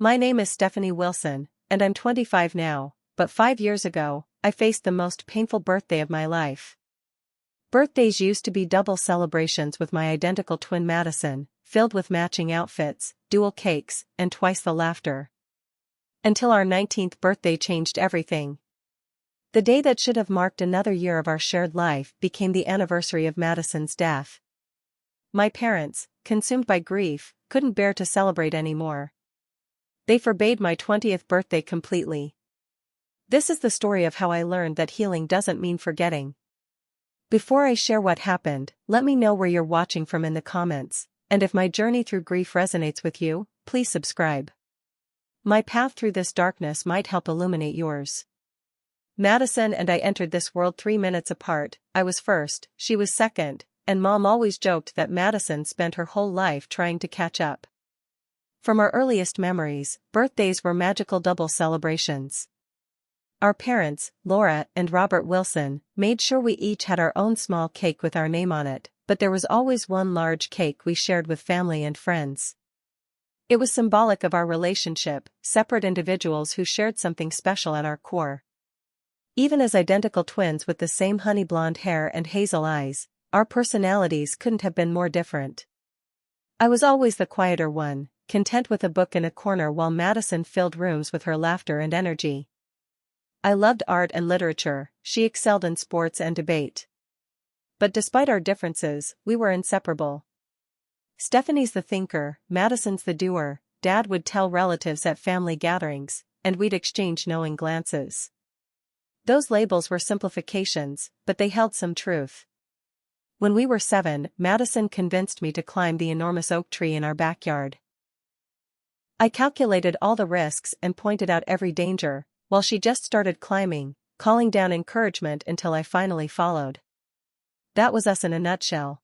My name is Stephanie Wilson, and I'm 25 now, but 5 years ago, I faced the most painful birthday of my life. Birthdays used to be double celebrations with my identical twin Madison, filled with matching outfits, dual cakes, and twice the laughter. Until our 19th birthday changed everything. The day that should have marked another year of our shared life became the anniversary of Madison's death. My parents, consumed by grief, couldn't bear to celebrate anymore. They forbade my 20th birthday completely. This is the story of how I learned that healing doesn't mean forgetting. Before I share what happened, let me know where you're watching from in the comments, and if my journey through grief resonates with you, please subscribe. My path through this darkness might help illuminate yours. Madison and I entered this world 3 minutes apart. I was first, she was second, and Mom always joked that Madison spent her whole life trying to catch up. From our earliest memories, birthdays were magical double celebrations. Our parents, Laura and Robert Wilson, made sure we each had our own small cake with our name on it, but there was always one large cake we shared with family and friends. It was symbolic of our relationship, separate individuals who shared something special at our core. Even as identical twins with the same honey blonde hair and hazel eyes, our personalities couldn't have been more different. I was always the quieter one, content with a book in a corner while Madison filled rooms with her laughter and energy. I loved art and literature, she excelled in sports and debate. But despite our differences, we were inseparable. Stephanie's the thinker, Madison's the doer, Dad would tell relatives at family gatherings, and we'd exchange knowing glances. Those labels were simplifications, but they held some truth. When we were 7, Madison convinced me to climb the enormous oak tree in our backyard. I calculated all the risks and pointed out every danger, while she just started climbing, calling down encouragement until I finally followed. That was us in a nutshell.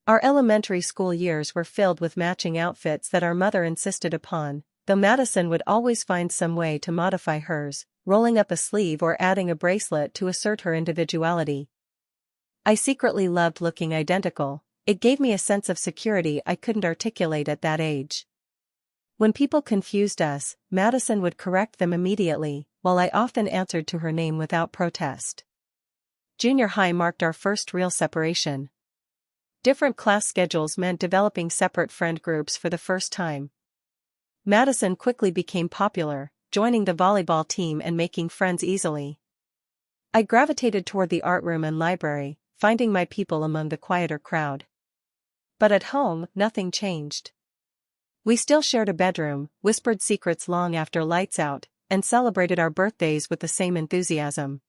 Our elementary school years were filled with matching outfits that our mother insisted upon, though Madison would always find some way to modify hers, rolling up a sleeve or adding a bracelet to assert her individuality. I secretly loved looking identical. It gave me a sense of security I couldn't articulate at that age. When people confused us, Madison would correct them immediately, while I often answered to her name without protest. Junior high marked our first real separation. Different class schedules meant developing separate friend groups for the first time. Madison quickly became popular, joining the volleyball team and making friends easily. I gravitated toward the art room and library, finding my people among the quieter crowd. But at home, nothing changed. We still shared a bedroom, whispered secrets long after lights out, and celebrated our birthdays with the same enthusiasm.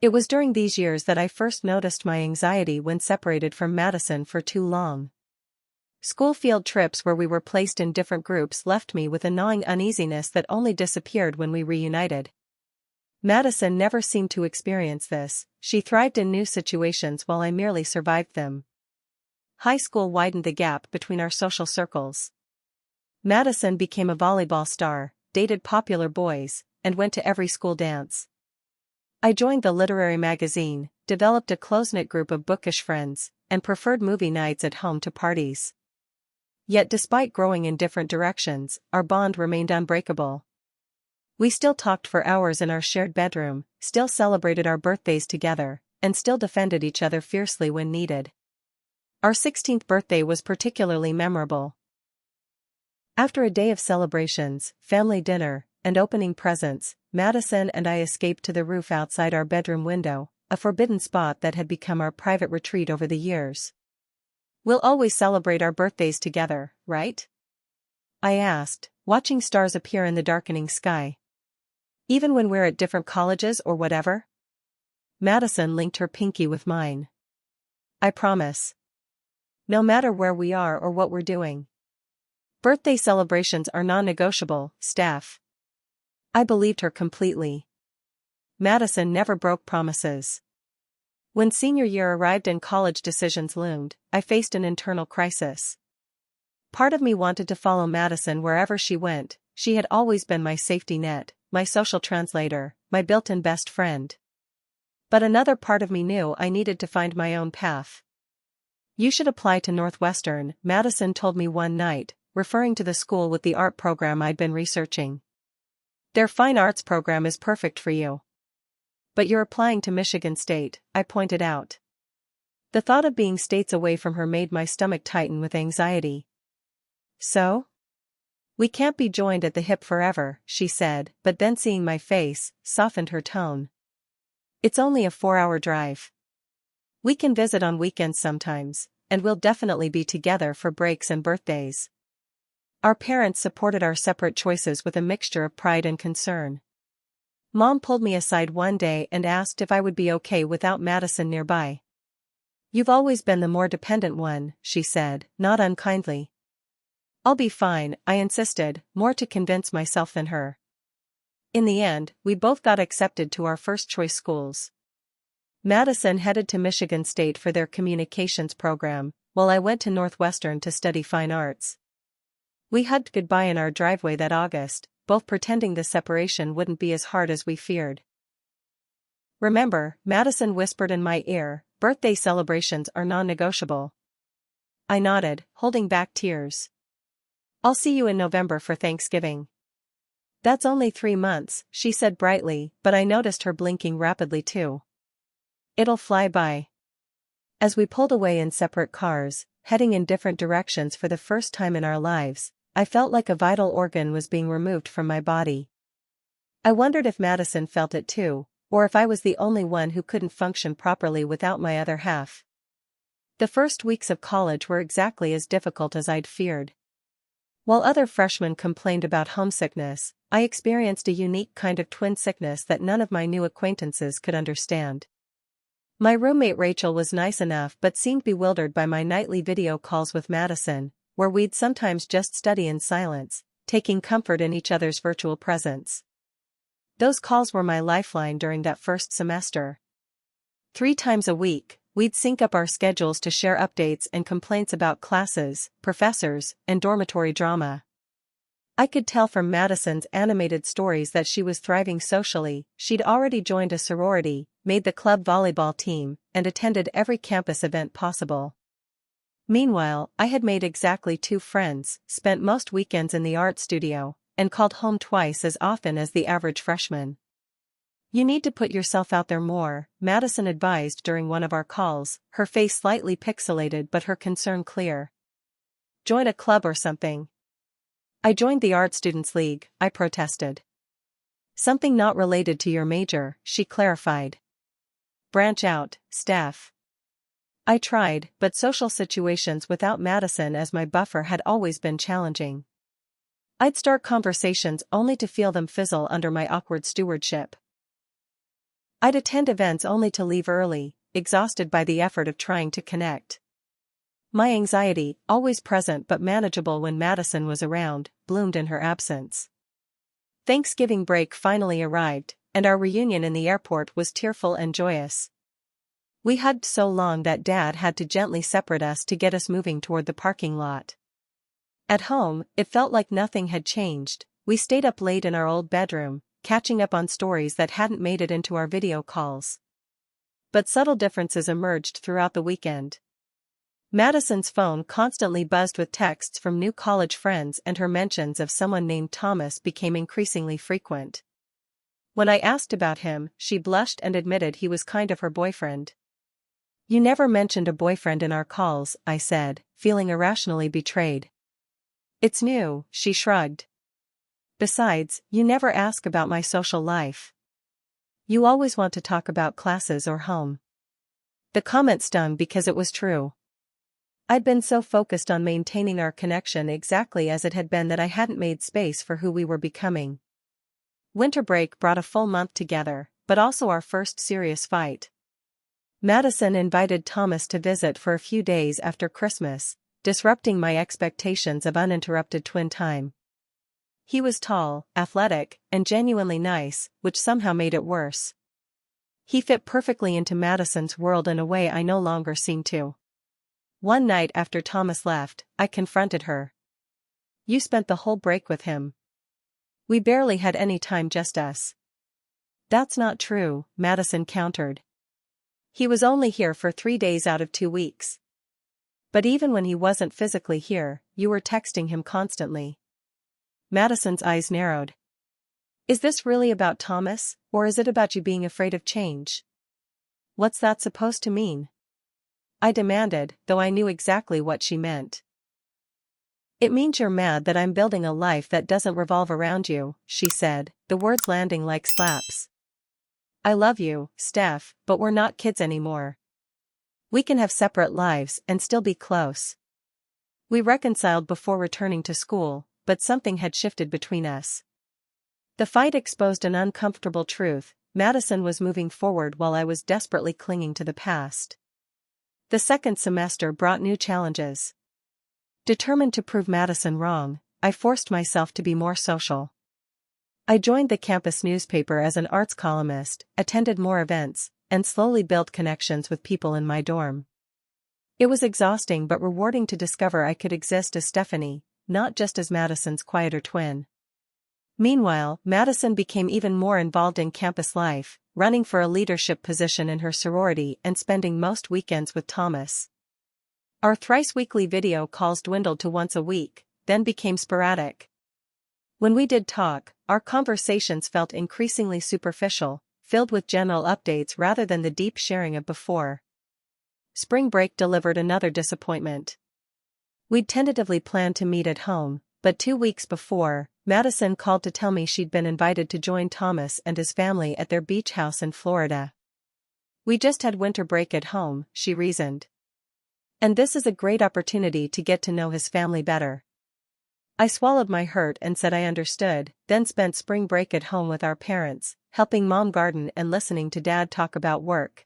It was during these years that I first noticed my anxiety when separated from Madison for too long. School field trips where we were placed in different groups left me with a gnawing uneasiness that only disappeared when we reunited. Madison never seemed to experience this. She thrived in new situations while I merely survived them. High school widened the gap between our social circles. Madison became a volleyball star, dated popular boys, and went to every school dance. I joined the literary magazine, developed a close-knit group of bookish friends, and preferred movie nights at home to parties. Yet despite growing in different directions, our bond remained unbreakable. We still talked for hours in our shared bedroom, still celebrated our birthdays together, and still defended each other fiercely when needed. Our 16th birthday was particularly memorable. After a day of celebrations, family dinner, and opening presents, Madison and I escaped to the roof outside our bedroom window, a forbidden spot that had become our private retreat over the years. "We'll always celebrate our birthdays together, right?" I asked, watching stars appear in the darkening sky. "Even when we're at different colleges or whatever?" Madison linked her pinky with mine. "I promise. No matter where we are or what we're doing. Birthday celebrations are non-negotiable, Steph." I believed her completely. Madison never broke promises. When senior year arrived and college decisions loomed, I faced an internal crisis. Part of me wanted to follow Madison wherever she went. She had always been my safety net, my social translator, my built-in best friend. But another part of me knew I needed to find my own path. "You should apply to Northwestern," Madison told me one night, referring to the school with the art program I'd been researching. Their fine arts program is perfect for you. But you're applying to Michigan State, I pointed out. The thought of being states away from her made my stomach tighten with anxiety. So? We can't be joined at the hip forever, she said, but then seeing my face, softened her tone. It's only a 4-hour drive. We can visit on weekends sometimes, and we'll definitely be together for breaks and birthdays. Our parents supported our separate choices with a mixture of pride and concern. Mom pulled me aside one day and asked if I would be okay without Madison nearby. You've always been the more dependent one, she said, not unkindly. I'll be fine, I insisted, more to convince myself than her. In the end, we both got accepted to our first-choice schools. Madison headed to Michigan State for their communications program, while I went to Northwestern to study fine arts. We hugged goodbye in our driveway that August, both pretending the separation wouldn't be as hard as we feared. Remember, Madison whispered in my ear, birthday celebrations are non-negotiable. I nodded, holding back tears. I'll see you in November for Thanksgiving. That's only 3 months, she said brightly, but I noticed her blinking rapidly too. It'll fly by. As we pulled away in separate cars, heading in different directions for the first time in our lives, I felt like a vital organ was being removed from my body. I wondered if Madison felt it too, or if I was the only one who couldn't function properly without my other half. The first weeks of college were exactly as difficult as I'd feared. While other freshmen complained about homesickness, I experienced a unique kind of twin sickness that none of my new acquaintances could understand. My roommate Rachel was nice enough but seemed bewildered by my nightly video calls with Madison, where we'd sometimes just study in silence, taking comfort in each other's virtual presence. Those calls were my lifeline during that first semester. 3 times a week, we'd sync up our schedules to share updates and complaints about classes, professors, and dormitory drama. I could tell from Madison's animated stories that she was thriving socially. She'd already joined a sorority, made the club volleyball team, and attended every campus event possible. Meanwhile, I had made exactly 2 friends, spent most weekends in the art studio, and called home twice as often as the average freshman. You need to put yourself out there more, Madison advised during one of our calls, her face slightly pixelated but her concern clear. Join a club or something. I joined the Art Students League, I protested. Something not related to your major, she clarified. Branch out, Steph. I tried, but social situations without Madison as my buffer had always been challenging. I'd start conversations only to feel them fizzle under my awkward stewardship. I'd attend events only to leave early, exhausted by the effort of trying to connect. My anxiety, always present but manageable when Madison was around, bloomed in her absence. Thanksgiving break finally arrived, and our reunion in the airport was tearful and joyous. We hugged so long that Dad had to gently separate us to get us moving toward the parking lot. At home, it felt like nothing had changed. We stayed up late in our old bedroom, catching up on stories that hadn't made it into our video calls. But subtle differences emerged throughout the weekend. Madison's phone constantly buzzed with texts from new college friends, and her mentions of someone named Thomas became increasingly frequent. When I asked about him, she blushed and admitted he was kind of her boyfriend. You never mentioned a boyfriend in our calls, I said, feeling irrationally betrayed. It's new, she shrugged. Besides, you never ask about my social life. You always want to talk about classes or home. The comment stung because it was true. I'd been so focused on maintaining our connection exactly as it had been that I hadn't made space for who we were becoming. Winter break brought a full month together, but also our first serious fight. Madison invited Thomas to visit for a few days after Christmas, disrupting my expectations of uninterrupted twin time. He was tall, athletic, and genuinely nice, which somehow made it worse. He fit perfectly into Madison's world in a way I no longer seemed to. One night after Thomas left, I confronted her. You spent the whole break with him. We barely had any time, just us. That's not true, Madison countered. He was only here for 3 days out of 2 weeks. But even when he wasn't physically here, you were texting him constantly. Madison's eyes narrowed. Is this really about Thomas, or is it about you being afraid of change? What's that supposed to mean? I demanded, though I knew exactly what she meant. It means you're mad that I'm building a life that doesn't revolve around you, she said, the words landing like slaps. I love you, Steph, but we're not kids anymore. We can have separate lives and still be close. We reconciled before returning to school, but something had shifted between us. The fight exposed an uncomfortable truth: Madison was moving forward while I was desperately clinging to the past. The second semester brought new challenges. Determined to prove Madison wrong, I forced myself to be more social. I joined the campus newspaper as an arts columnist, attended more events, and slowly built connections with people in my dorm. It was exhausting but rewarding to discover I could exist as Stephanie, not just as Madison's quieter twin. Meanwhile, Madison became even more involved in campus life, running for a leadership position in her sorority and spending most weekends with Thomas. Our thrice-weekly video calls dwindled to once a week, then became sporadic. When we did talk, our conversations felt increasingly superficial, filled with general updates rather than the deep sharing of before. Spring break delivered another disappointment. We'd tentatively planned to meet at home, but 2 weeks before, Madison called to tell me she'd been invited to join Thomas and his family at their beach house in Florida. We just had winter break at home, she reasoned. And this is a great opportunity to get to know his family better. I swallowed my hurt and said I understood, then spent spring break at home with our parents, helping Mom garden and listening to Dad talk about work.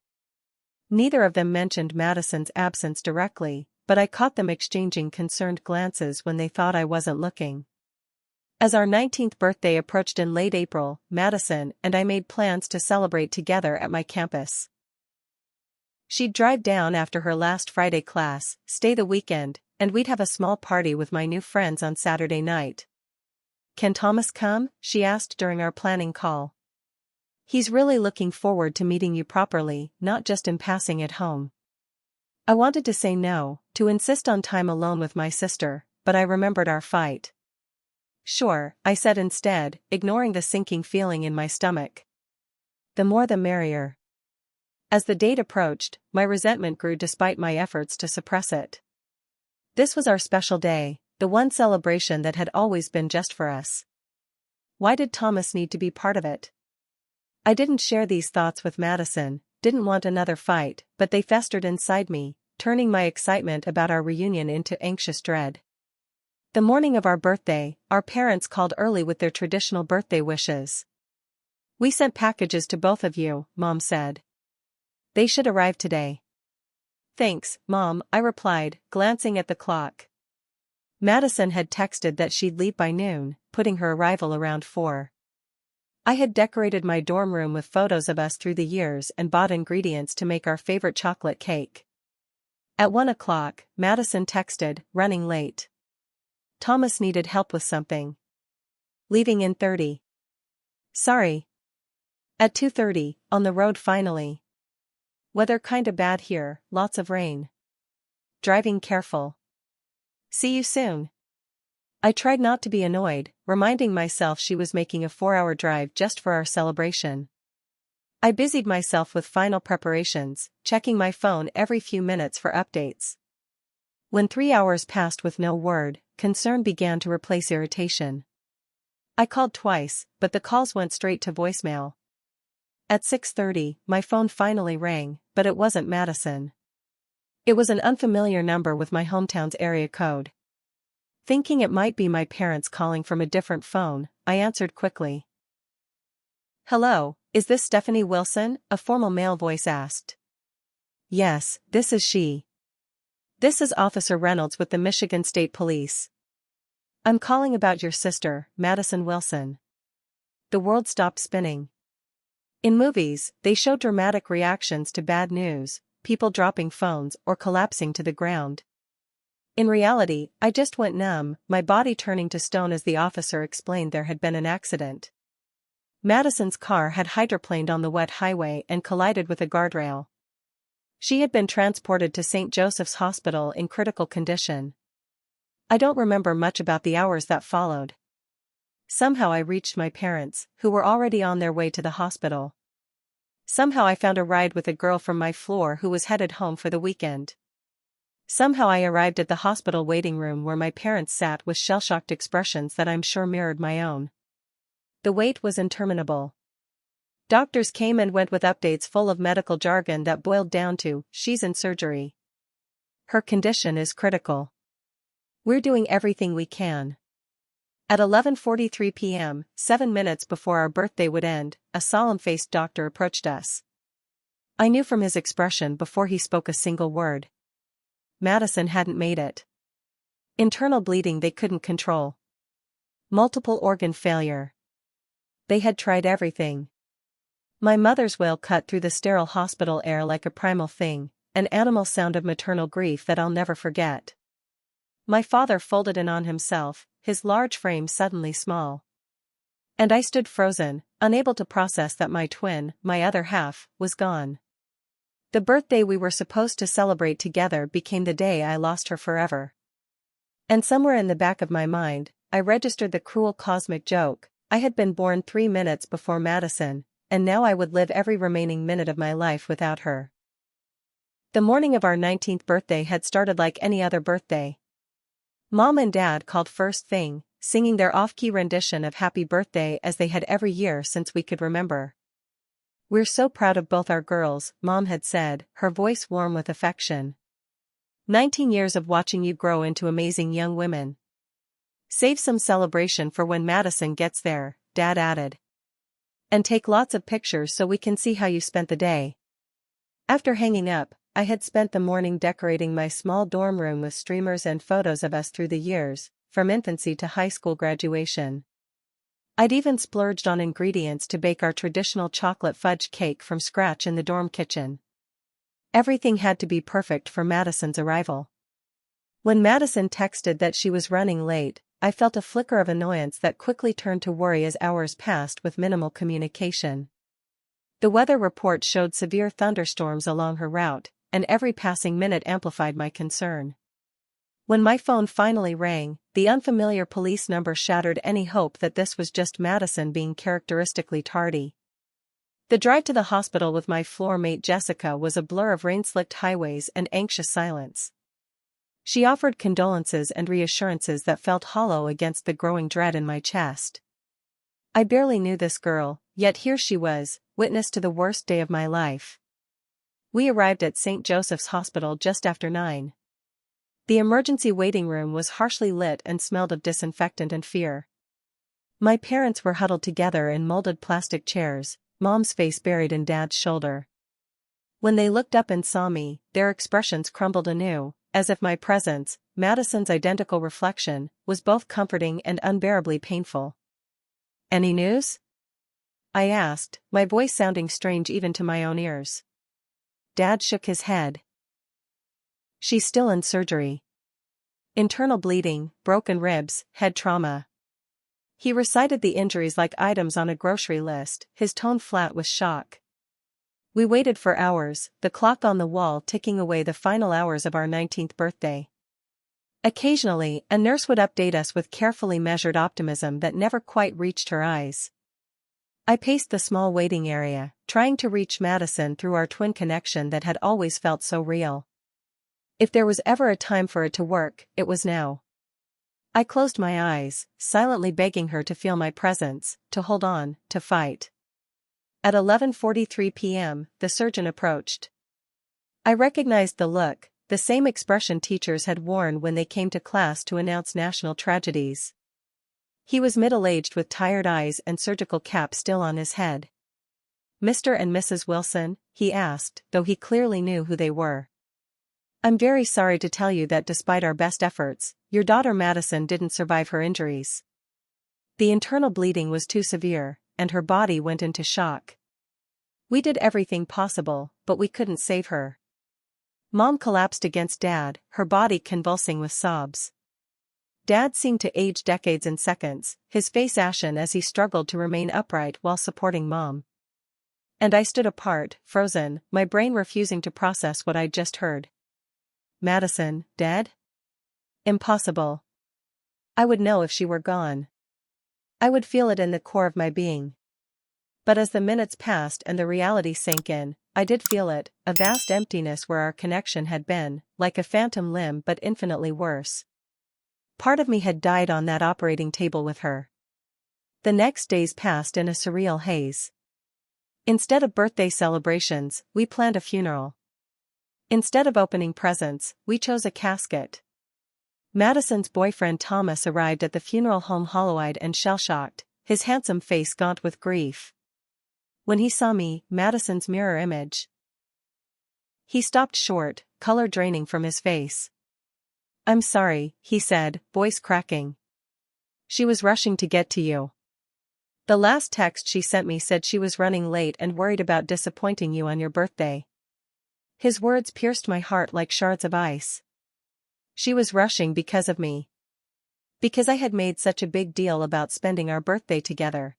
Neither of them mentioned Madison's absence directly, but I caught them exchanging concerned glances when they thought I wasn't looking. As our 19th birthday approached in late April, Madison and I made plans to celebrate together at my campus. She'd drive down after her last Friday class, stay the weekend, and we'd have a small party with my new friends on Saturday night. Can Thomas come? She asked during our planning call. He's really looking forward to meeting you properly, not just in passing at home. I wanted to say no, to insist on time alone with my sister, but I remembered our fight. Sure, I said instead, ignoring the sinking feeling in my stomach. The more the merrier. As the date approached, my resentment grew despite my efforts to suppress it. This was our special day, the one celebration that had always been just for us. Why did Thomas need to be part of it? I didn't share these thoughts with Madison, didn't want another fight, but they festered inside me, turning my excitement about our reunion into anxious dread. The morning of our birthday, our parents called early with their traditional birthday wishes. We sent packages to both of you, Mom said. They should arrive today. Thanks, Mom, I replied, glancing at the clock. Madison had texted that she'd leave by noon, putting her arrival around 4. I had decorated my dorm room with photos of us through the years and bought ingredients to make our favorite chocolate cake. At 1 o'clock, Madison texted, running late. Thomas needed help with something. Leaving in 30. Sorry. At 2:30, on the road finally. Weather kinda bad here, lots of rain. Driving careful. See you soon. I tried not to be annoyed, reminding myself she was making a 4-hour drive just for our celebration. I busied myself with final preparations, checking my phone every few minutes for updates. When 3 hours passed with no word, concern began to replace irritation. I called twice, but the calls went straight to voicemail. At 6:30, my phone finally rang, but it wasn't Madison. It was an unfamiliar number with my hometown's area code. Thinking it might be my parents calling from a different phone, I answered quickly. Hello, is this Stephanie Wilson? A formal male voice asked. Yes, this is she. This is Officer Reynolds with the Michigan State Police. I'm calling about your sister, Madison Wilson. The world stopped spinning. In movies, they show dramatic reactions to bad news, people dropping phones or collapsing to the ground. In reality, I just went numb, my body turning to stone as the officer explained there had been an accident. Madison's car had hydroplaned on the wet highway and collided with a guardrail. She had been transported to St. Joseph's Hospital in critical condition. I don't remember much about the hours that followed. Somehow I reached my parents, who were already on their way to the hospital. Somehow I found a ride with a girl from my floor who was headed home for the weekend. Somehow I arrived at the hospital waiting room where my parents sat with shell-shocked expressions that I'm sure mirrored my own. The wait was interminable. Doctors came and went with updates full of medical jargon that boiled down to, "She's in surgery. Her condition is critical. We're doing everything we can." At 11:43 p.m., 7 minutes before our birthday would end, a solemn-faced doctor approached us. I knew from his expression before he spoke a single word. Madison hadn't made it. Internal bleeding they couldn't control. Multiple organ failure. They had tried everything. My mother's wail cut through the sterile hospital air like a primal thing, an animal sound of maternal grief that I'll never forget. My father folded in on himself, his large frame suddenly small. And I stood frozen, unable to process that my twin, my other half, was gone. The birthday we were supposed to celebrate together became the day I lost her forever. And somewhere in the back of my mind, I registered the cruel cosmic joke: I had been born 3 minutes before Madison, and now I would live every remaining minute of my life without her. The morning of our 19th birthday had started like any other birthday. Mom and Dad called first thing, singing their off-key rendition of Happy Birthday as they had every year since we could remember. "We're so proud of both our girls," Mom had said, her voice warm with affection. 19 years of watching you grow into amazing young women. "Save some celebration for when Madison gets there," Dad added. "And take lots of pictures so we can see how you spent the day." After hanging up, I had spent the morning decorating my small dorm room with streamers and photos of us through the years, from infancy to high school graduation. I'd even splurged on ingredients to bake our traditional chocolate fudge cake from scratch in the dorm kitchen. Everything had to be perfect for Madison's arrival. When Madison texted that she was running late, I felt a flicker of annoyance that quickly turned to worry as hours passed with minimal communication. The weather report showed severe thunderstorms along her route, and every passing minute amplified my concern. When my phone finally rang, the unfamiliar police number shattered any hope that this was just Madison being characteristically tardy. The drive to the hospital with my floor mate Jessica was a blur of rain-slicked highways and anxious silence. She offered condolences and reassurances that felt hollow against the growing dread in my chest. I barely knew this girl, yet here she was, witness to the worst day of my life. We arrived at St. Joseph's Hospital just after 9. The emergency waiting room was harshly lit and smelled of disinfectant and fear. My parents were huddled together in molded plastic chairs, Mom's face buried in Dad's shoulder. When they looked up and saw me, their expressions crumbled anew, as if my presence, Madison's identical reflection, was both comforting and unbearably painful. "Any news?" I asked, my voice sounding strange even to my own ears. Dad shook his head. "She's still in surgery. Internal bleeding, broken ribs, head trauma." He recited the injuries like items on a grocery list, his tone flat with shock. We waited for hours, the clock on the wall ticking away the final hours of our 19th birthday. Occasionally, a nurse would update us with carefully measured optimism that never quite reached her eyes. I paced the small waiting area, trying to reach Madison through our twin connection that had always felt so real. If there was ever a time for it to work, it was now. I closed my eyes, silently begging her to feel my presence, to hold on, to fight. At 11:43 p.m., the surgeon approached. I recognized the look, the same expression teachers had worn when they came to class to announce national tragedies. He was middle-aged with tired eyes and surgical cap still on his head. "Mr. and Mrs. Wilson?" he asked, though he clearly knew who they were. "I'm very sorry to tell you that despite our best efforts, your daughter Madison didn't survive her injuries. The internal bleeding was too severe, and her body went into shock. We did everything possible, but we couldn't save her." Mom collapsed against Dad, her body convulsing with sobs. Dad seemed to age decades in seconds, his face ashen as he struggled to remain upright while supporting Mom. And I stood apart, frozen, my brain refusing to process what I'd just heard. Madison, dead? Impossible. I would know if she were gone. I would feel it in the core of my being. But as the minutes passed and the reality sank in, I did feel it, a vast emptiness where our connection had been, like a phantom limb but infinitely worse. Part of me had died on that operating table with her. The next days passed in a surreal haze. Instead of birthday celebrations, we planned a funeral. Instead of opening presents, we chose a casket. Madison's boyfriend Thomas arrived at the funeral home hollow-eyed and shell-shocked, his handsome face gaunt with grief. When he saw me, Madison's mirror image, he stopped short, color draining from his face. "I'm sorry," he said, voice cracking. "She was rushing to get to you. The last text she sent me said she was running late and worried about disappointing you on your birthday." His words pierced my heart like shards of ice. She was rushing because of me. Because I had made such a big deal about spending our birthday together.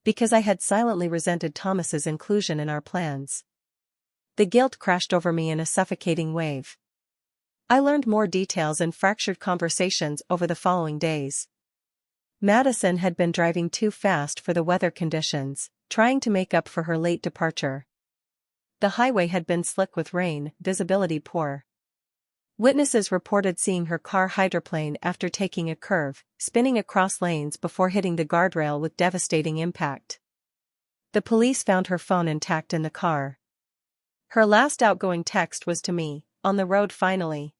Because I had silently resented Thomas's inclusion in our plans. The guilt crashed over me in a suffocating wave. I learned more details in fractured conversations over the following days. Madison had been driving too fast for the weather conditions, trying to make up for her late departure. The highway had been slick with rain, visibility poor. Witnesses reported seeing her car hydroplane after taking a curve, spinning across lanes before hitting the guardrail with devastating impact. The police found her phone intact in the car. Her last outgoing text was to me, "On the road finally.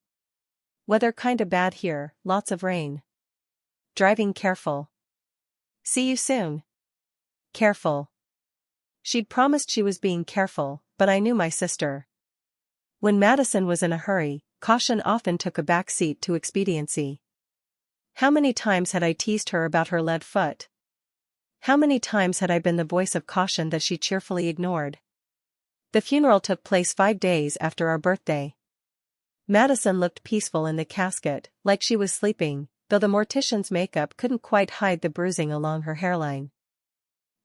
Weather kinda bad here, lots of rain. Driving careful. See you soon. Careful." She'd promised she was being careful, but I knew my sister. When Madison was in a hurry, caution often took a back seat to expediency. How many times had I teased her about her lead foot? How many times had I been the voice of caution that she cheerfully ignored? The funeral took place 5 days after our birthday. Madison looked peaceful in the casket, like she was sleeping, though the mortician's makeup couldn't quite hide the bruising along her hairline.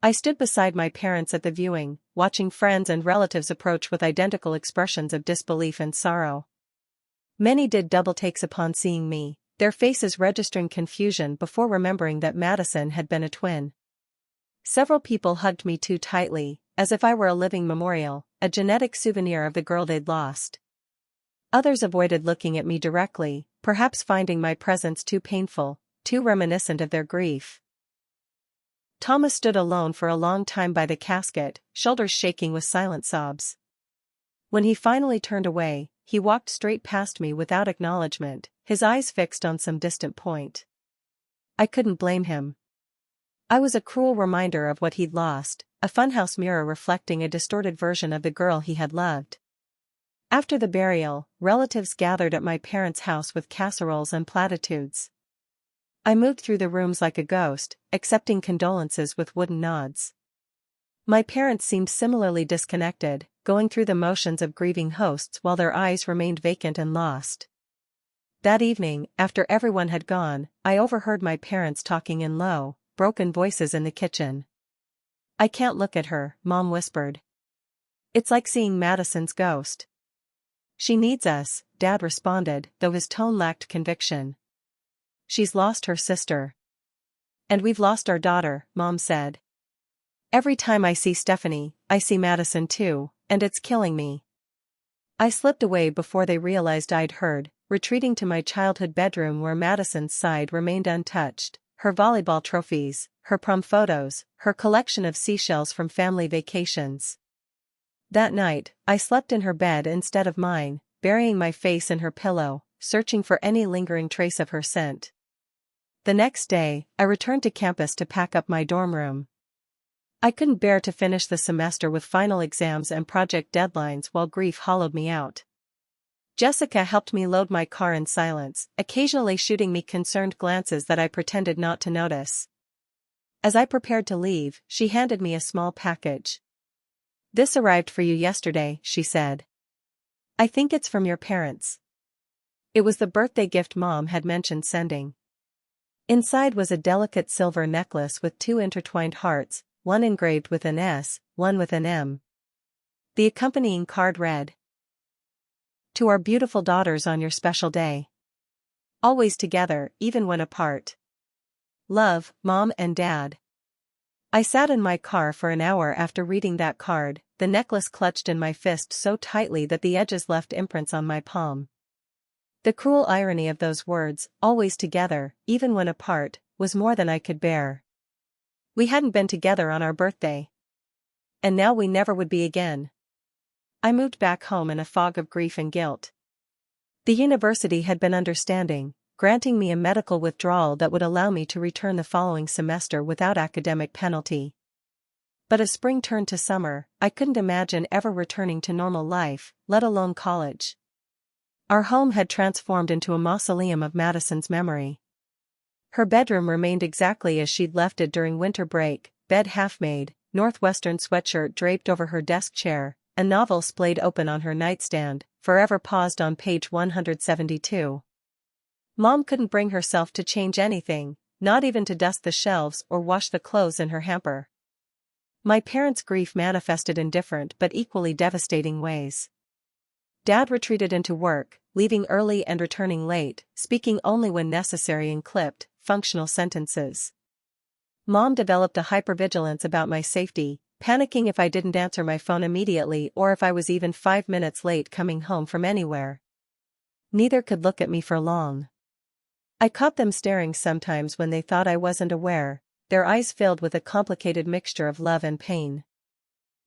I stood beside my parents at the viewing, watching friends and relatives approach with identical expressions of disbelief and sorrow. Many did double takes upon seeing me, their faces registering confusion before remembering that Madison had been a twin. Several people hugged me too tightly, as if I were a living memorial, a genetic souvenir of the girl they'd lost. Others avoided looking at me directly, perhaps finding my presence too painful, too reminiscent of their grief. Thomas stood alone for a long time by the casket, shoulders shaking with silent sobs. When he finally turned away, he walked straight past me without acknowledgement, his eyes fixed on some distant point. I couldn't blame him. I was a cruel reminder of what he'd lost, a funhouse mirror reflecting a distorted version of the girl he had loved. After the burial, relatives gathered at my parents' house with casseroles and platitudes. I moved through the rooms like a ghost, accepting condolences with wooden nods. My parents seemed similarly disconnected, going through the motions of grieving hosts while their eyes remained vacant and lost. That evening, after everyone had gone, I overheard my parents talking in low, broken voices in the kitchen. "I can't look at her," Mom whispered. "It's like seeing Madison's ghost." "She needs us," Dad responded, though his tone lacked conviction. "She's lost her sister. And we've lost our daughter," Mom said. "Every time I see Stephanie, I see Madison too, and it's killing me." I slipped away before they realized I'd heard, retreating to my childhood bedroom where Madison's side remained untouched, her volleyball trophies, her prom photos, her collection of seashells from family vacations. That night, I slept in her bed instead of mine, burying my face in her pillow, searching for any lingering trace of her scent. The next day, I returned to campus to pack up my dorm room. I couldn't bear to finish the semester with final exams and project deadlines while grief hollowed me out. Jessica helped me load my car in silence, occasionally shooting me concerned glances that I pretended not to notice. As I prepared to leave, she handed me a small package. "This arrived for you yesterday," she said. "I think it's from your parents." It was the birthday gift Mom had mentioned sending. Inside was a delicate silver necklace with 2 intertwined hearts, one engraved with an S, one with an M. The accompanying card read, "To our beautiful daughters on your special day. Always together, even when apart. Love, Mom and Dad." I sat in my car for an hour after reading that card, the necklace clutched in my fist so tightly that the edges left imprints on my palm. The cruel irony of those words, always together, even when apart, was more than I could bear. We hadn't been together on our birthday. And now we never would be again. I moved back home in a fog of grief and guilt. The university had been understanding, granting me a medical withdrawal that would allow me to return the following semester without academic penalty. But as spring turned to summer, I couldn't imagine ever returning to normal life, let alone college. Our home had transformed into a mausoleum of Madison's memory. Her bedroom remained exactly as she'd left it during winter break, bed half-made, Northwestern sweatshirt draped over her desk chair, a novel splayed open on her nightstand, forever paused on page 172. Mom couldn't bring herself to change anything, not even to dust the shelves or wash the clothes in her hamper. My parents' grief manifested in different but equally devastating ways. Dad retreated into work, leaving early and returning late, speaking only when necessary in clipped, functional sentences. Mom developed a hypervigilance about my safety, panicking if I didn't answer my phone immediately or if I was even 5 minutes late coming home from anywhere. Neither could look at me for long. I caught them staring sometimes when they thought I wasn't aware, their eyes filled with a complicated mixture of love and pain.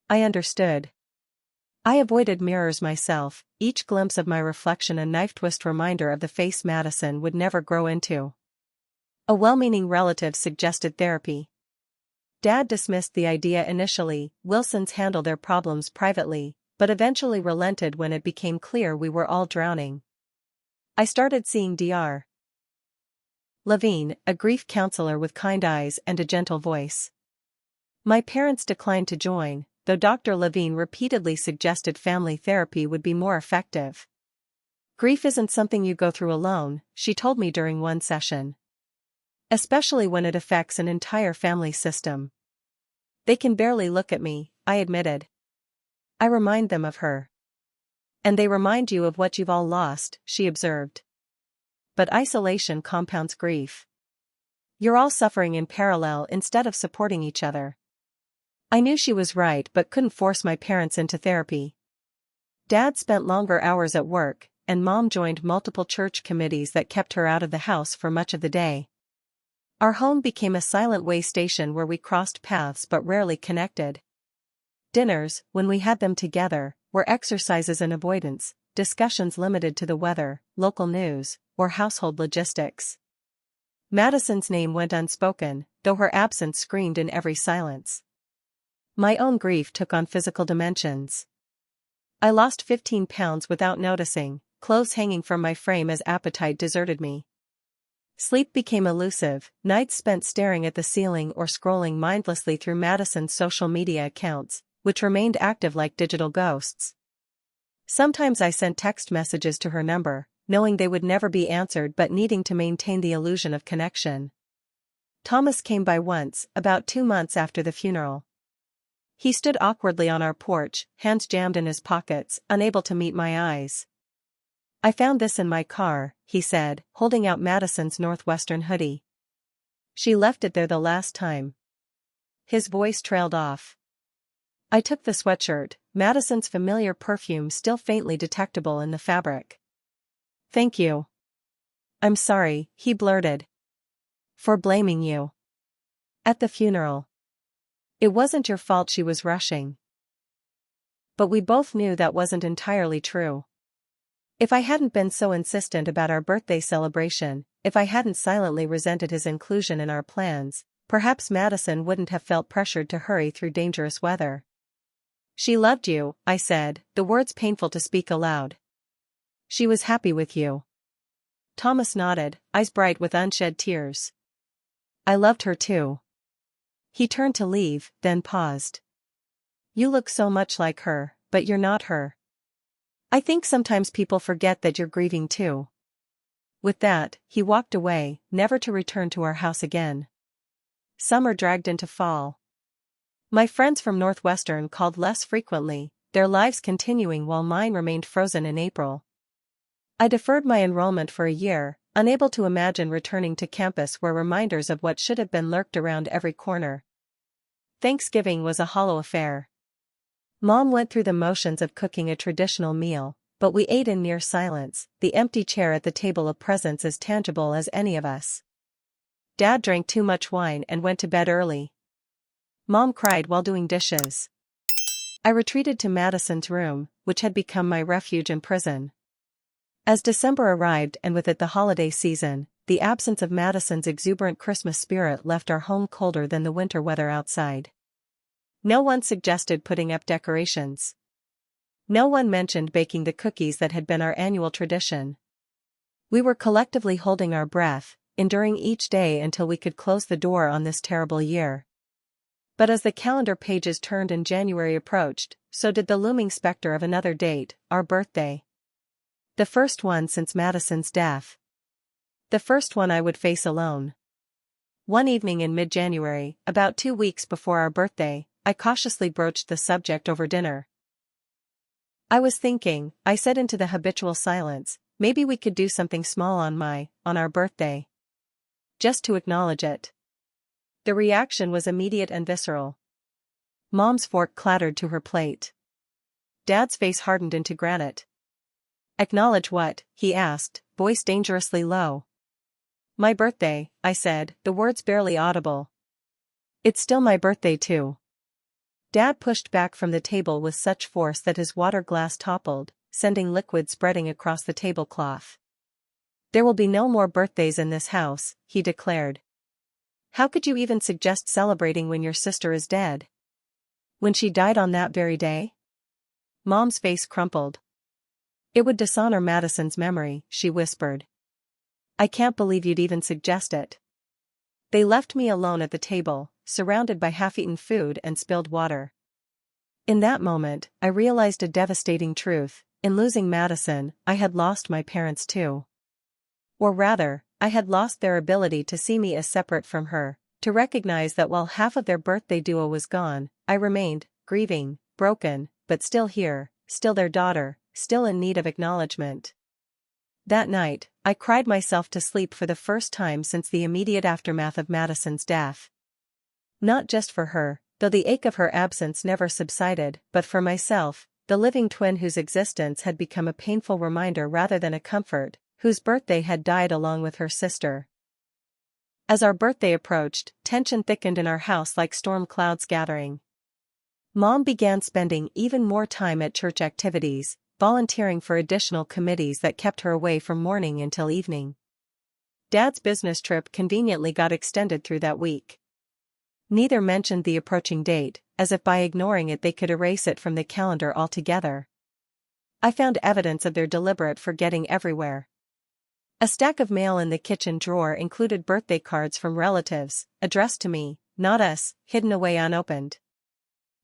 I understood. I avoided mirrors myself, each glimpse of my reflection a knife-twist reminder of the face Madison would never grow into. A well-meaning relative suggested therapy. Dad dismissed the idea initially. Wilsons handle their problems privately, but eventually relented when it became clear we were all drowning. I started seeing Dr. Levine, a grief counselor with kind eyes and a gentle voice. My parents declined to join, though Dr. Levine repeatedly suggested family therapy would be more effective. "Grief isn't something you go through alone," she told me during one session. "Especially when it affects an entire family system." "They can barely look at me," I admitted. "I remind them of her." "And they remind you of what you've all lost," she observed. "But isolation compounds grief. You're all suffering in parallel instead of supporting each other." I knew she was right but couldn't force my parents into therapy. Dad spent longer hours at work, and Mom joined multiple church committees that kept her out of the house for much of the day. Our home became a silent way station where we crossed paths but rarely connected. Dinners, when we had them together, were exercises in avoidance, discussions limited to the weather, local news, or household logistics. Madison's name went unspoken, though her absence screamed in every silence. My own grief took on physical dimensions. I lost 15 pounds without noticing, clothes hanging from my frame as appetite deserted me. Sleep became elusive, nights spent staring at the ceiling or scrolling mindlessly through Madison's social media accounts, which remained active like digital ghosts. Sometimes I sent text messages to her number, knowing they would never be answered but needing to maintain the illusion of connection. Thomas came by once, about 2 months after the funeral. He stood awkwardly on our porch, hands jammed in his pockets, unable to meet my eyes. "I found this in my car," he said, holding out Madison's Northwestern hoodie. "She left it there the last time." His voice trailed off. I took the sweatshirt, Madison's familiar perfume still faintly detectable in the fabric. "Thank you." "I'm sorry," he blurted. "For blaming you. At the funeral. It wasn't your fault she was rushing." But we both knew that wasn't entirely true. If I hadn't been so insistent about our birthday celebration, if I hadn't silently resented his inclusion in our plans, perhaps Madison wouldn't have felt pressured to hurry through dangerous weather. "She loved you," I said, the words painful to speak aloud. "She was happy with you." Thomas nodded, eyes bright with unshed tears. "I loved her too." He turned to leave, then paused. "You look so much like her, but you're not her. I think sometimes people forget that you're grieving too." With that, he walked away, never to return to our house again. Summer dragged into fall. My friends from Northwestern called less frequently, their lives continuing while mine remained frozen in April. I deferred my enrollment for a year, unable to imagine returning to campus where reminders of what should have been lurked around every corner. Thanksgiving was a hollow affair. Mom went through the motions of cooking a traditional meal, but we ate in near silence, the empty chair at the table a presence as tangible as any of us. Dad drank too much wine and went to bed early. Mom cried while doing dishes. I retreated to Madison's room, which had become my refuge and prison. As December arrived and with it the holiday season, the absence of Madison's exuberant Christmas spirit left our home colder than the winter weather outside. No one suggested putting up decorations. No one mentioned baking the cookies that had been our annual tradition. We were collectively holding our breath, enduring each day until we could close the door on this terrible year. But as the calendar pages turned and January approached, so did the looming specter of another date, our birthday. The first one since Madison's death. The first one I would face alone. One evening in mid-January, about 2 weeks before our birthday, I cautiously broached the subject over dinner. I was thinking, I said into the habitual silence, maybe we could do something small on our birthday. Just to acknowledge it. The reaction was immediate and visceral. Mom's fork clattered to her plate. Dad's face hardened into granite. Acknowledge what? He asked, voice dangerously low. My birthday, I said, the words barely audible. It's still my birthday too. Dad pushed back from the table with such force that his water glass toppled, sending liquid spreading across the tablecloth. There will be no more birthdays in this house, he declared. How could you even suggest celebrating when your sister is dead? When she died on that very day? Mom's face crumpled. It would dishonor Madison's memory, she whispered. I can't believe you'd even suggest it. They left me alone at the table, surrounded by half-eaten food and spilled water. In that moment, I realized a devastating truth. In losing Madison, I had lost my parents too. Or rather, I had lost their ability to see me as separate from her, to recognize that while half of their birthday duo was gone, I remained, grieving, broken, but still here, still their daughter, still in need of acknowledgement. That night, I cried myself to sleep for the first time since the immediate aftermath of Madison's death. Not just for her, though the ache of her absence never subsided, but for myself, the living twin whose existence had become a painful reminder rather than a comfort, whose birthday had died along with her sister. As our birthday approached, tension thickened in our house like storm clouds gathering. Mom began spending even more time at church activities, volunteering for additional committees that kept her away from morning until evening. Dad's business trip conveniently got extended through that week. Neither mentioned the approaching date, as if by ignoring it they could erase it from the calendar altogether. I found evidence of their deliberate forgetting everywhere. A stack of mail in the kitchen drawer included birthday cards from relatives, addressed to me, not us, hidden away unopened.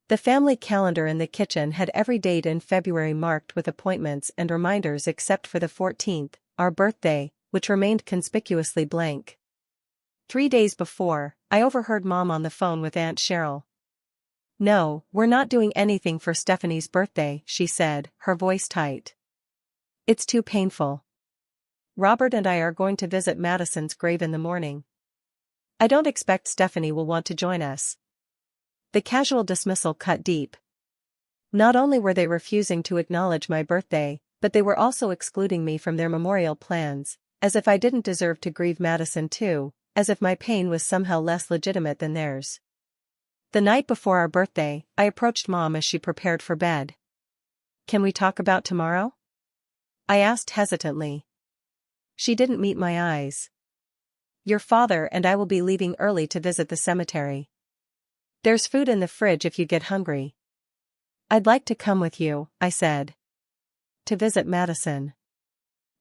The family calendar in the kitchen had every date in February marked with appointments and reminders except for the 14th, our birthday, which remained conspicuously blank. 3 days before, I overheard Mom on the phone with Aunt Cheryl. No, we're not doing anything for Stephanie's birthday, she said, her voice tight. It's too painful. Robert and I are going to visit Madison's grave in the morning. I don't expect Stephanie will want to join us. The casual dismissal cut deep. Not only were they refusing to acknowledge my birthday, but they were also excluding me from their memorial plans, as if I didn't deserve to grieve Madison too, as if my pain was somehow less legitimate than theirs. The night before our birthday, I approached Mom as she prepared for bed. Can we talk about tomorrow? I asked hesitantly. She didn't meet my eyes. Your father and I will be leaving early to visit the cemetery. There's food in the fridge if you get hungry. I'd like to come with you, I said. To visit Madison.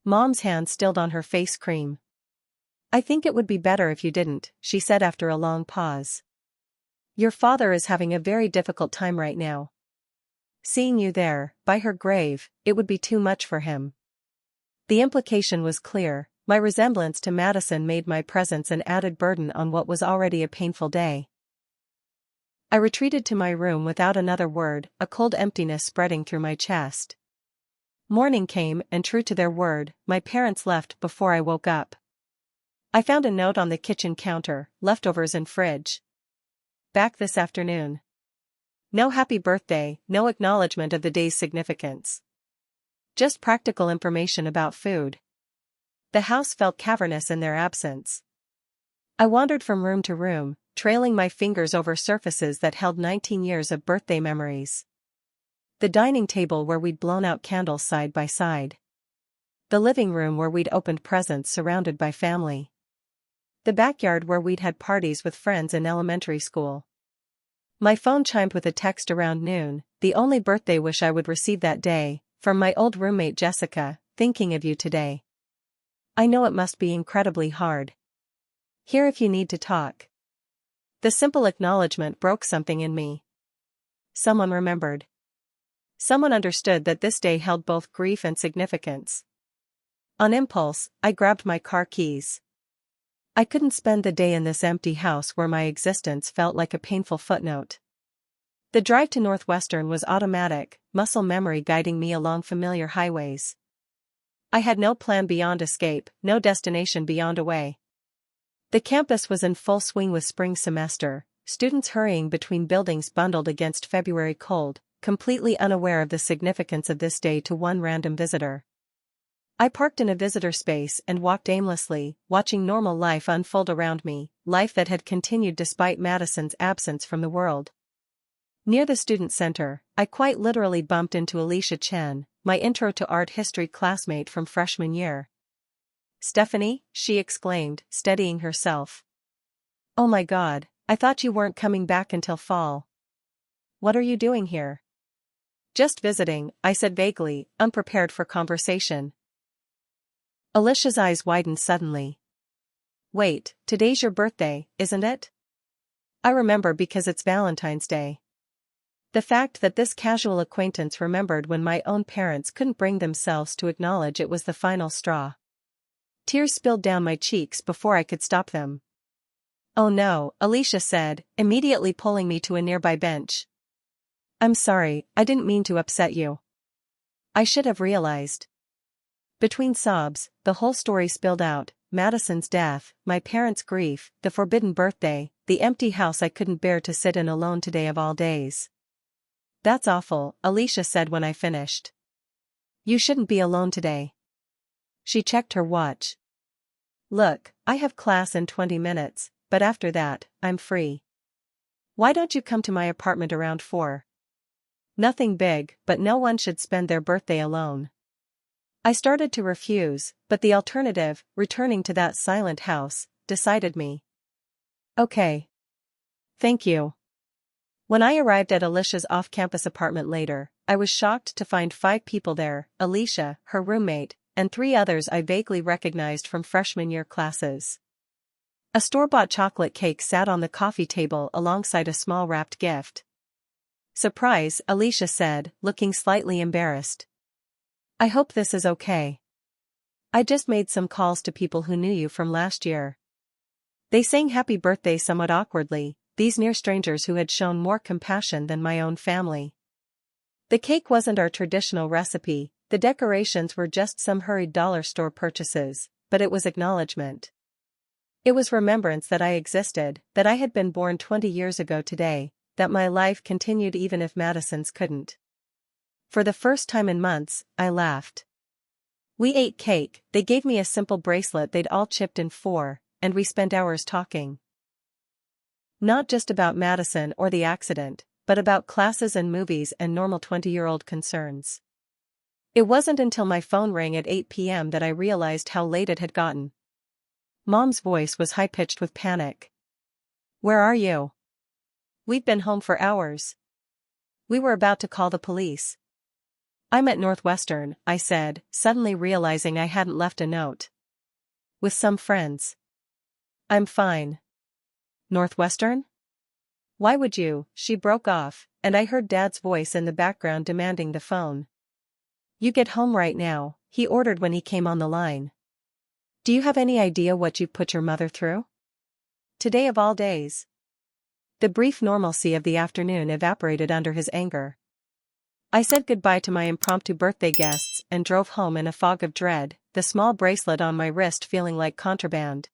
Mom's hand stilled on her face cream. I think it would be better if you didn't, she said after a long pause. Your father is having a very difficult time right now. Seeing you there, by her grave, it would be too much for him. The implication was clear. My resemblance to Madison made my presence an added burden on what was already a painful day. I retreated to my room without another word, a cold emptiness spreading through my chest. Morning came, and true to their word, my parents left before I woke up. I found a note on the kitchen counter, leftovers in fridge. Back this afternoon. No happy birthday, no acknowledgement of the day's significance. Just practical information about food. The house felt cavernous in their absence. I wandered from room to room, trailing my fingers over surfaces that held 19 years of birthday memories. The dining table where we'd blown out candles side by side. The living room where we'd opened presents surrounded by family. The backyard where we'd had parties with friends in elementary school. My phone chimed with a text around noon, the only birthday wish I would receive that day, from my old roommate Jessica, thinking of you today. I know it must be incredibly hard. Here if you need to talk. The simple acknowledgement broke something in me. Someone remembered. Someone understood that this day held both grief and significance. On impulse, I grabbed my car keys. I couldn't spend the day in this empty house where my existence felt like a painful footnote. The drive to Northwestern was automatic, muscle memory guiding me along familiar highways. I had no plan beyond escape, no destination beyond away. The campus was in full swing with spring semester, students hurrying between buildings bundled against February cold, completely unaware of the significance of this day to one random visitor. I parked in a visitor space and walked aimlessly, watching normal life unfold around me, life that had continued despite Madison's absence from the world. Near the student center, I quite literally bumped into Alicia Chen, my intro to art history classmate from freshman year. "Stephanie," she exclaimed, steadying herself. "Oh my God, I thought you weren't coming back until fall. What are you doing here?" "Just visiting," I said vaguely, unprepared for conversation. Alicia's eyes widened suddenly. "Wait, today's your birthday, isn't it?" "I remember because it's Valentine's Day." The fact that this casual acquaintance remembered when my own parents couldn't bring themselves to acknowledge it was the final straw. Tears spilled down my cheeks before I could stop them. "Oh no," Alicia said, immediately pulling me to a nearby bench. "I'm sorry, I didn't mean to upset you. I should have realized." Between sobs, the whole story spilled out: Madison's death, my parents' grief, the forbidden birthday, the empty house I couldn't bear to sit in alone today of all days. "That's awful," Alicia said when I finished. "You shouldn't be alone today." She checked her watch. "Look, I have class in 20 minutes, but after that, I'm free. Why don't you come to my apartment around 4? Nothing big, but no one should spend their birthday alone." I started to refuse, but the alternative, returning to that silent house, decided me. "Okay. Thank you." When I arrived at Alicia's off-campus apartment later, I was shocked to find 5 people there: Alicia, her roommate, and 3 others I vaguely recognized from freshman year classes. A store-bought chocolate cake sat on the coffee table alongside a small wrapped gift. "Surprise," Alicia said, looking slightly embarrassed. "I hope this is okay. I just made some calls to people who knew you from last year." They sang happy birthday somewhat awkwardly, these near strangers who had shown more compassion than my own family. The cake wasn't our traditional recipe, the decorations were just some hurried dollar store purchases, but it was acknowledgement. It was remembrance that I existed, that I had been born 20 years ago today, that my life continued even if Madison's couldn't. For the first time in months, I laughed. We ate cake, they gave me a simple bracelet they'd all chipped in for, and we spent hours talking. Not just about Madison or the accident, but about classes and movies and normal 20-year-old concerns. It wasn't until my phone rang at 8 p.m. that I realized how late it had gotten. Mom's voice was high-pitched with panic. "Where are you?" "We've been home for hours. We were about to call the police." "I'm at Northwestern," I said, suddenly realizing I hadn't left a note. "With some friends." "I'm fine." "Northwestern? Why would you?" She broke off, and I heard Dad's voice in the background demanding the phone. "You get home right now," he ordered when he came on the line. "Do you have any idea what you've put your mother through? Today of all days." The brief normalcy of the afternoon evaporated under his anger. I said goodbye to my impromptu birthday guests and drove home in a fog of dread, the small bracelet on my wrist feeling like contraband.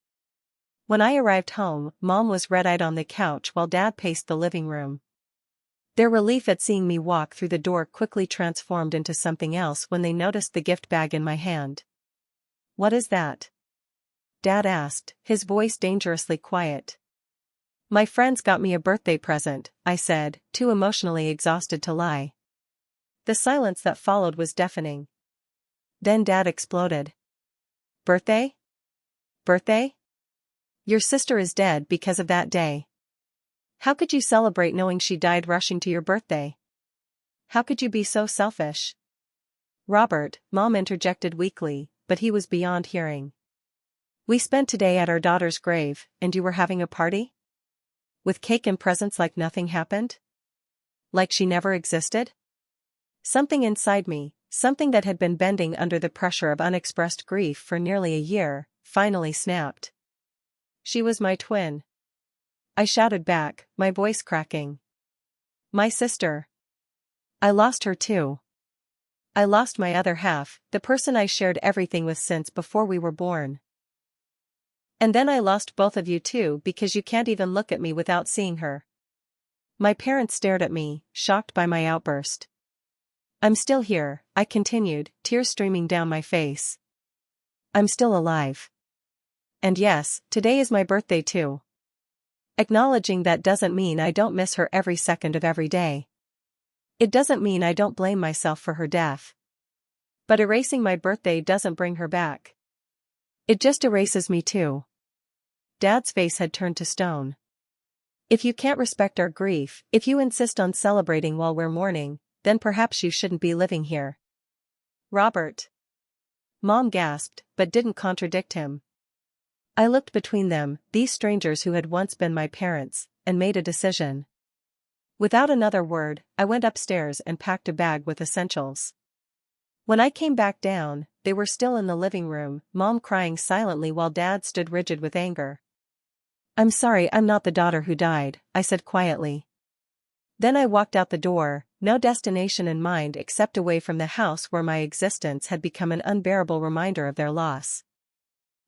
When I arrived home, Mom was red-eyed on the couch while Dad paced the living room. Their relief at seeing me walk through the door quickly transformed into something else when they noticed the gift bag in my hand. "What is that?" Dad asked, his voice dangerously quiet. "My friends got me a birthday present," I said, too emotionally exhausted to lie. The silence that followed was deafening. Then Dad exploded. "Birthday? Birthday? Your sister is dead because of that day. How could you celebrate knowing she died rushing to your birthday? How could you be so selfish?" "Robert," Mom interjected weakly, but he was beyond hearing. "We spent today at our daughter's grave, and you were having a party? With cake and presents like nothing happened? Like she never existed?" Something inside me, something that had been bending under the pressure of unexpressed grief for nearly a year, finally snapped. "She was my twin," I shouted back, my voice cracking. "My sister. I lost her too. I lost my other half, the person I shared everything with since before we were born. And then I lost both of you too because you can't even look at me without seeing her." My parents stared at me, shocked by my outburst. "I'm still here," I continued, tears streaming down my face. "I'm still alive. And yes, today is my birthday too. Acknowledging that doesn't mean I don't miss her every second of every day. It doesn't mean I don't blame myself for her death. But erasing my birthday doesn't bring her back. It just erases me too." Dad's face had turned to stone. "If you can't respect our grief, if you insist on celebrating while we're mourning, then perhaps you shouldn't be living here." "Robert." Mom gasped, but didn't contradict him. I looked between them, these strangers who had once been my parents, and made a decision. Without another word, I went upstairs and packed a bag with essentials. When I came back down, they were still in the living room, Mom crying silently while Dad stood rigid with anger. "I'm sorry I'm not the daughter who died," I said quietly. Then I walked out the door, no destination in mind except away from the house where my existence had become an unbearable reminder of their loss.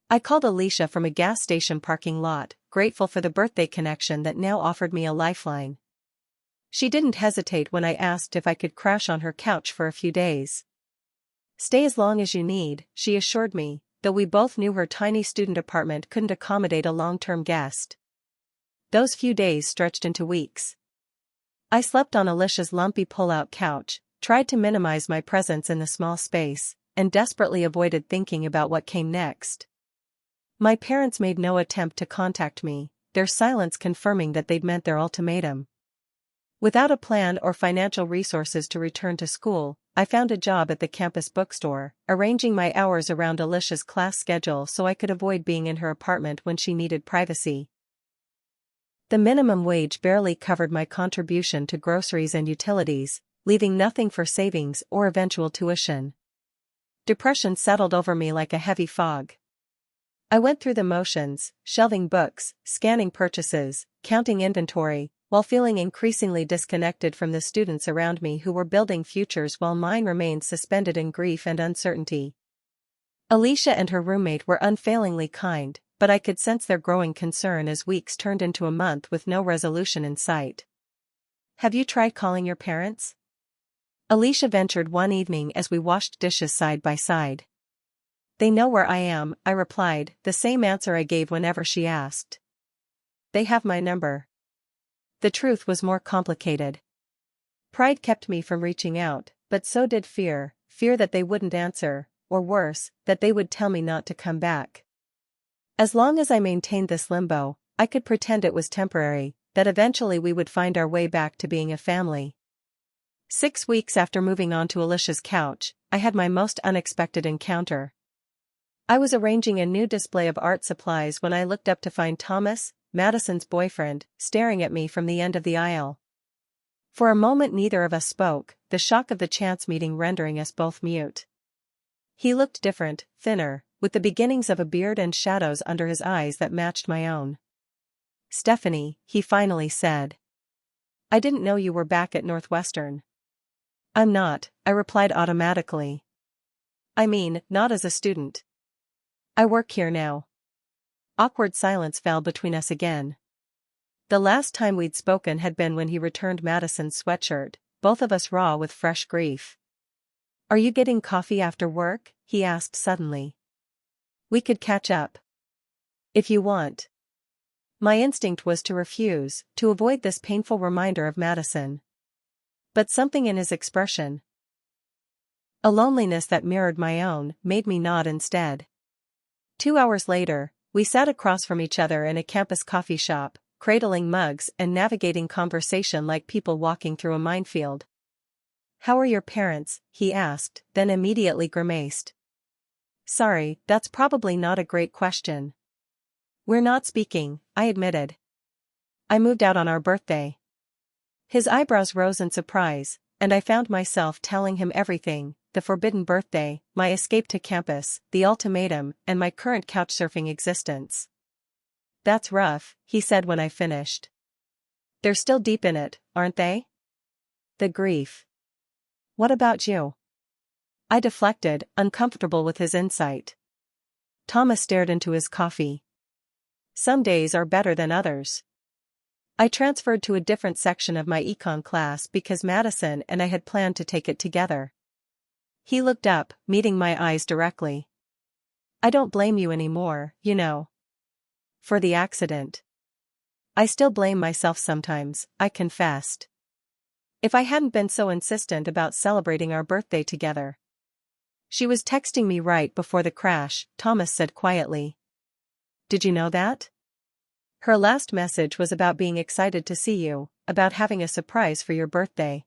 I called Alicia from a gas station parking lot, grateful for the birthday connection that now offered me a lifeline. She didn't hesitate when I asked if I could crash on her couch for a few days. "Stay as long as you need," she assured me, though we both knew her tiny student apartment couldn't accommodate a long-term guest. Those few days stretched into weeks. I slept on Alicia's lumpy pull-out couch, tried to minimize my presence in the small space, and desperately avoided thinking about what came next. My parents made no attempt to contact me, their silence confirming that they'd met their ultimatum. Without a plan or financial resources to return to school, I found a job at the campus bookstore, arranging my hours around Alicia's class schedule so I could avoid being in her apartment when she needed privacy. The minimum wage barely covered my contribution to groceries and utilities, leaving nothing for savings or eventual tuition. Depression settled over me like a heavy fog. I went through the motions, shelving books, scanning purchases, counting inventory, while feeling increasingly disconnected from the students around me who were building futures while mine remained suspended in grief and uncertainty. Alicia and her roommate were unfailingly kind, but I could sense their growing concern as weeks turned into a month with no resolution in sight. "Have you tried calling your parents?" Alicia ventured one evening as we washed dishes side by side. "They know where I am," I replied, the same answer I gave whenever she asked. "They have my number." The truth was more complicated. Pride kept me from reaching out, but so did fear that they wouldn't answer, or worse, that they would tell me not to come back. As long as I maintained this limbo, I could pretend it was temporary, that eventually we would find our way back to being a family. 6 weeks after moving onto Alicia's couch, I had my most unexpected encounter. I was arranging a new display of art supplies when I looked up to find Thomas, Madison's boyfriend, staring at me from the end of the aisle. For a moment neither of us spoke, the shock of the chance meeting rendering us both mute. He looked different, thinner, with the beginnings of a beard and shadows under his eyes that matched my own. Stephanie, he finally said. I didn't know you were back at Northwestern. I'm not, I replied automatically. I mean, not as a student. I work here now. Awkward silence fell between us again. The last time we'd spoken had been when he returned Madison's sweatshirt, both of us raw with fresh grief. Are you getting coffee after work? He asked suddenly. We could catch up. If you want. My instinct was to refuse, to avoid this painful reminder of Madison. But something in his expression, a loneliness that mirrored my own, made me nod instead. 2 hours later, we sat across from each other in a campus coffee shop, cradling mugs and navigating conversation like people walking through a minefield. How are your parents? He asked, then immediately grimaced. Sorry, that's probably not a great question. We're not speaking, I admitted. I moved out on our birthday. His eyebrows rose in surprise, and I found myself telling him everything: the forbidden birthday, my escape to campus, the ultimatum, and my current couchsurfing existence. That's rough, he said when I finished. They're still deep in it, aren't they? The grief. What about you? I deflected, uncomfortable with his insight. Thomas stared into his coffee. Some days are better than others. I transferred to a different section of my econ class because Madison and I had planned to take it together. He looked up, meeting my eyes directly. I don't blame you anymore, you know. For the accident. I still blame myself sometimes, I confessed. If I hadn't been so insistent about celebrating our birthday together. She was texting me right before the crash, Thomas said quietly. Did you know that? Her last message was about being excited to see you, about having a surprise for your birthday.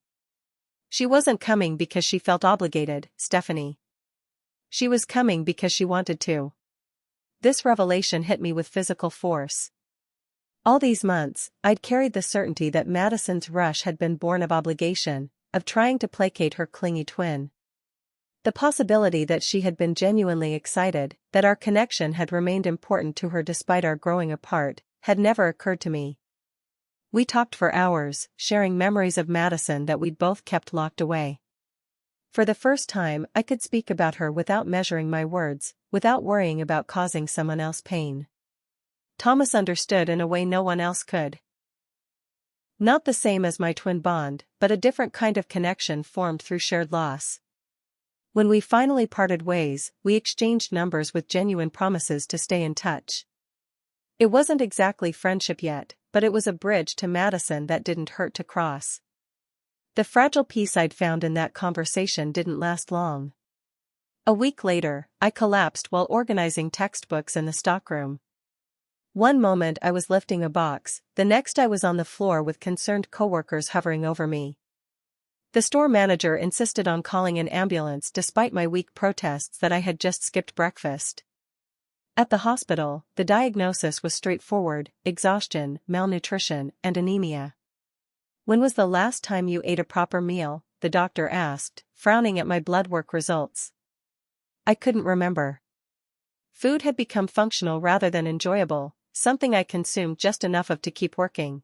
She wasn't coming because she felt obligated, Stephanie. She was coming because she wanted to. This revelation hit me with physical force. All these months, I'd carried the certainty that Madison's rush had been born of obligation, of trying to placate her clingy twin. The possibility that she had been genuinely excited, that our connection had remained important to her despite our growing apart, had never occurred to me. We talked for hours, sharing memories of Madison that we'd both kept locked away. For the first time, I could speak about her without measuring my words, without worrying about causing someone else pain. Thomas understood in a way no one else could. Not the same as my twin bond, but a different kind of connection formed through shared loss. When we finally parted ways, we exchanged numbers with genuine promises to stay in touch. It wasn't exactly friendship yet, but it was a bridge to Madison that didn't hurt to cross. The fragile peace I'd found in that conversation didn't last long. A week later, I collapsed while organizing textbooks in the stockroom. One moment I was lifting a box, the next I was on the floor with concerned coworkers hovering over me. The store manager insisted on calling an ambulance despite my weak protests that I had just skipped breakfast. At the hospital, the diagnosis was straightforward: exhaustion, malnutrition, and anemia. When was the last time you ate a proper meal? The doctor asked, frowning at my blood work results. I couldn't remember. Food had become functional rather than enjoyable, something I consumed just enough of to keep working.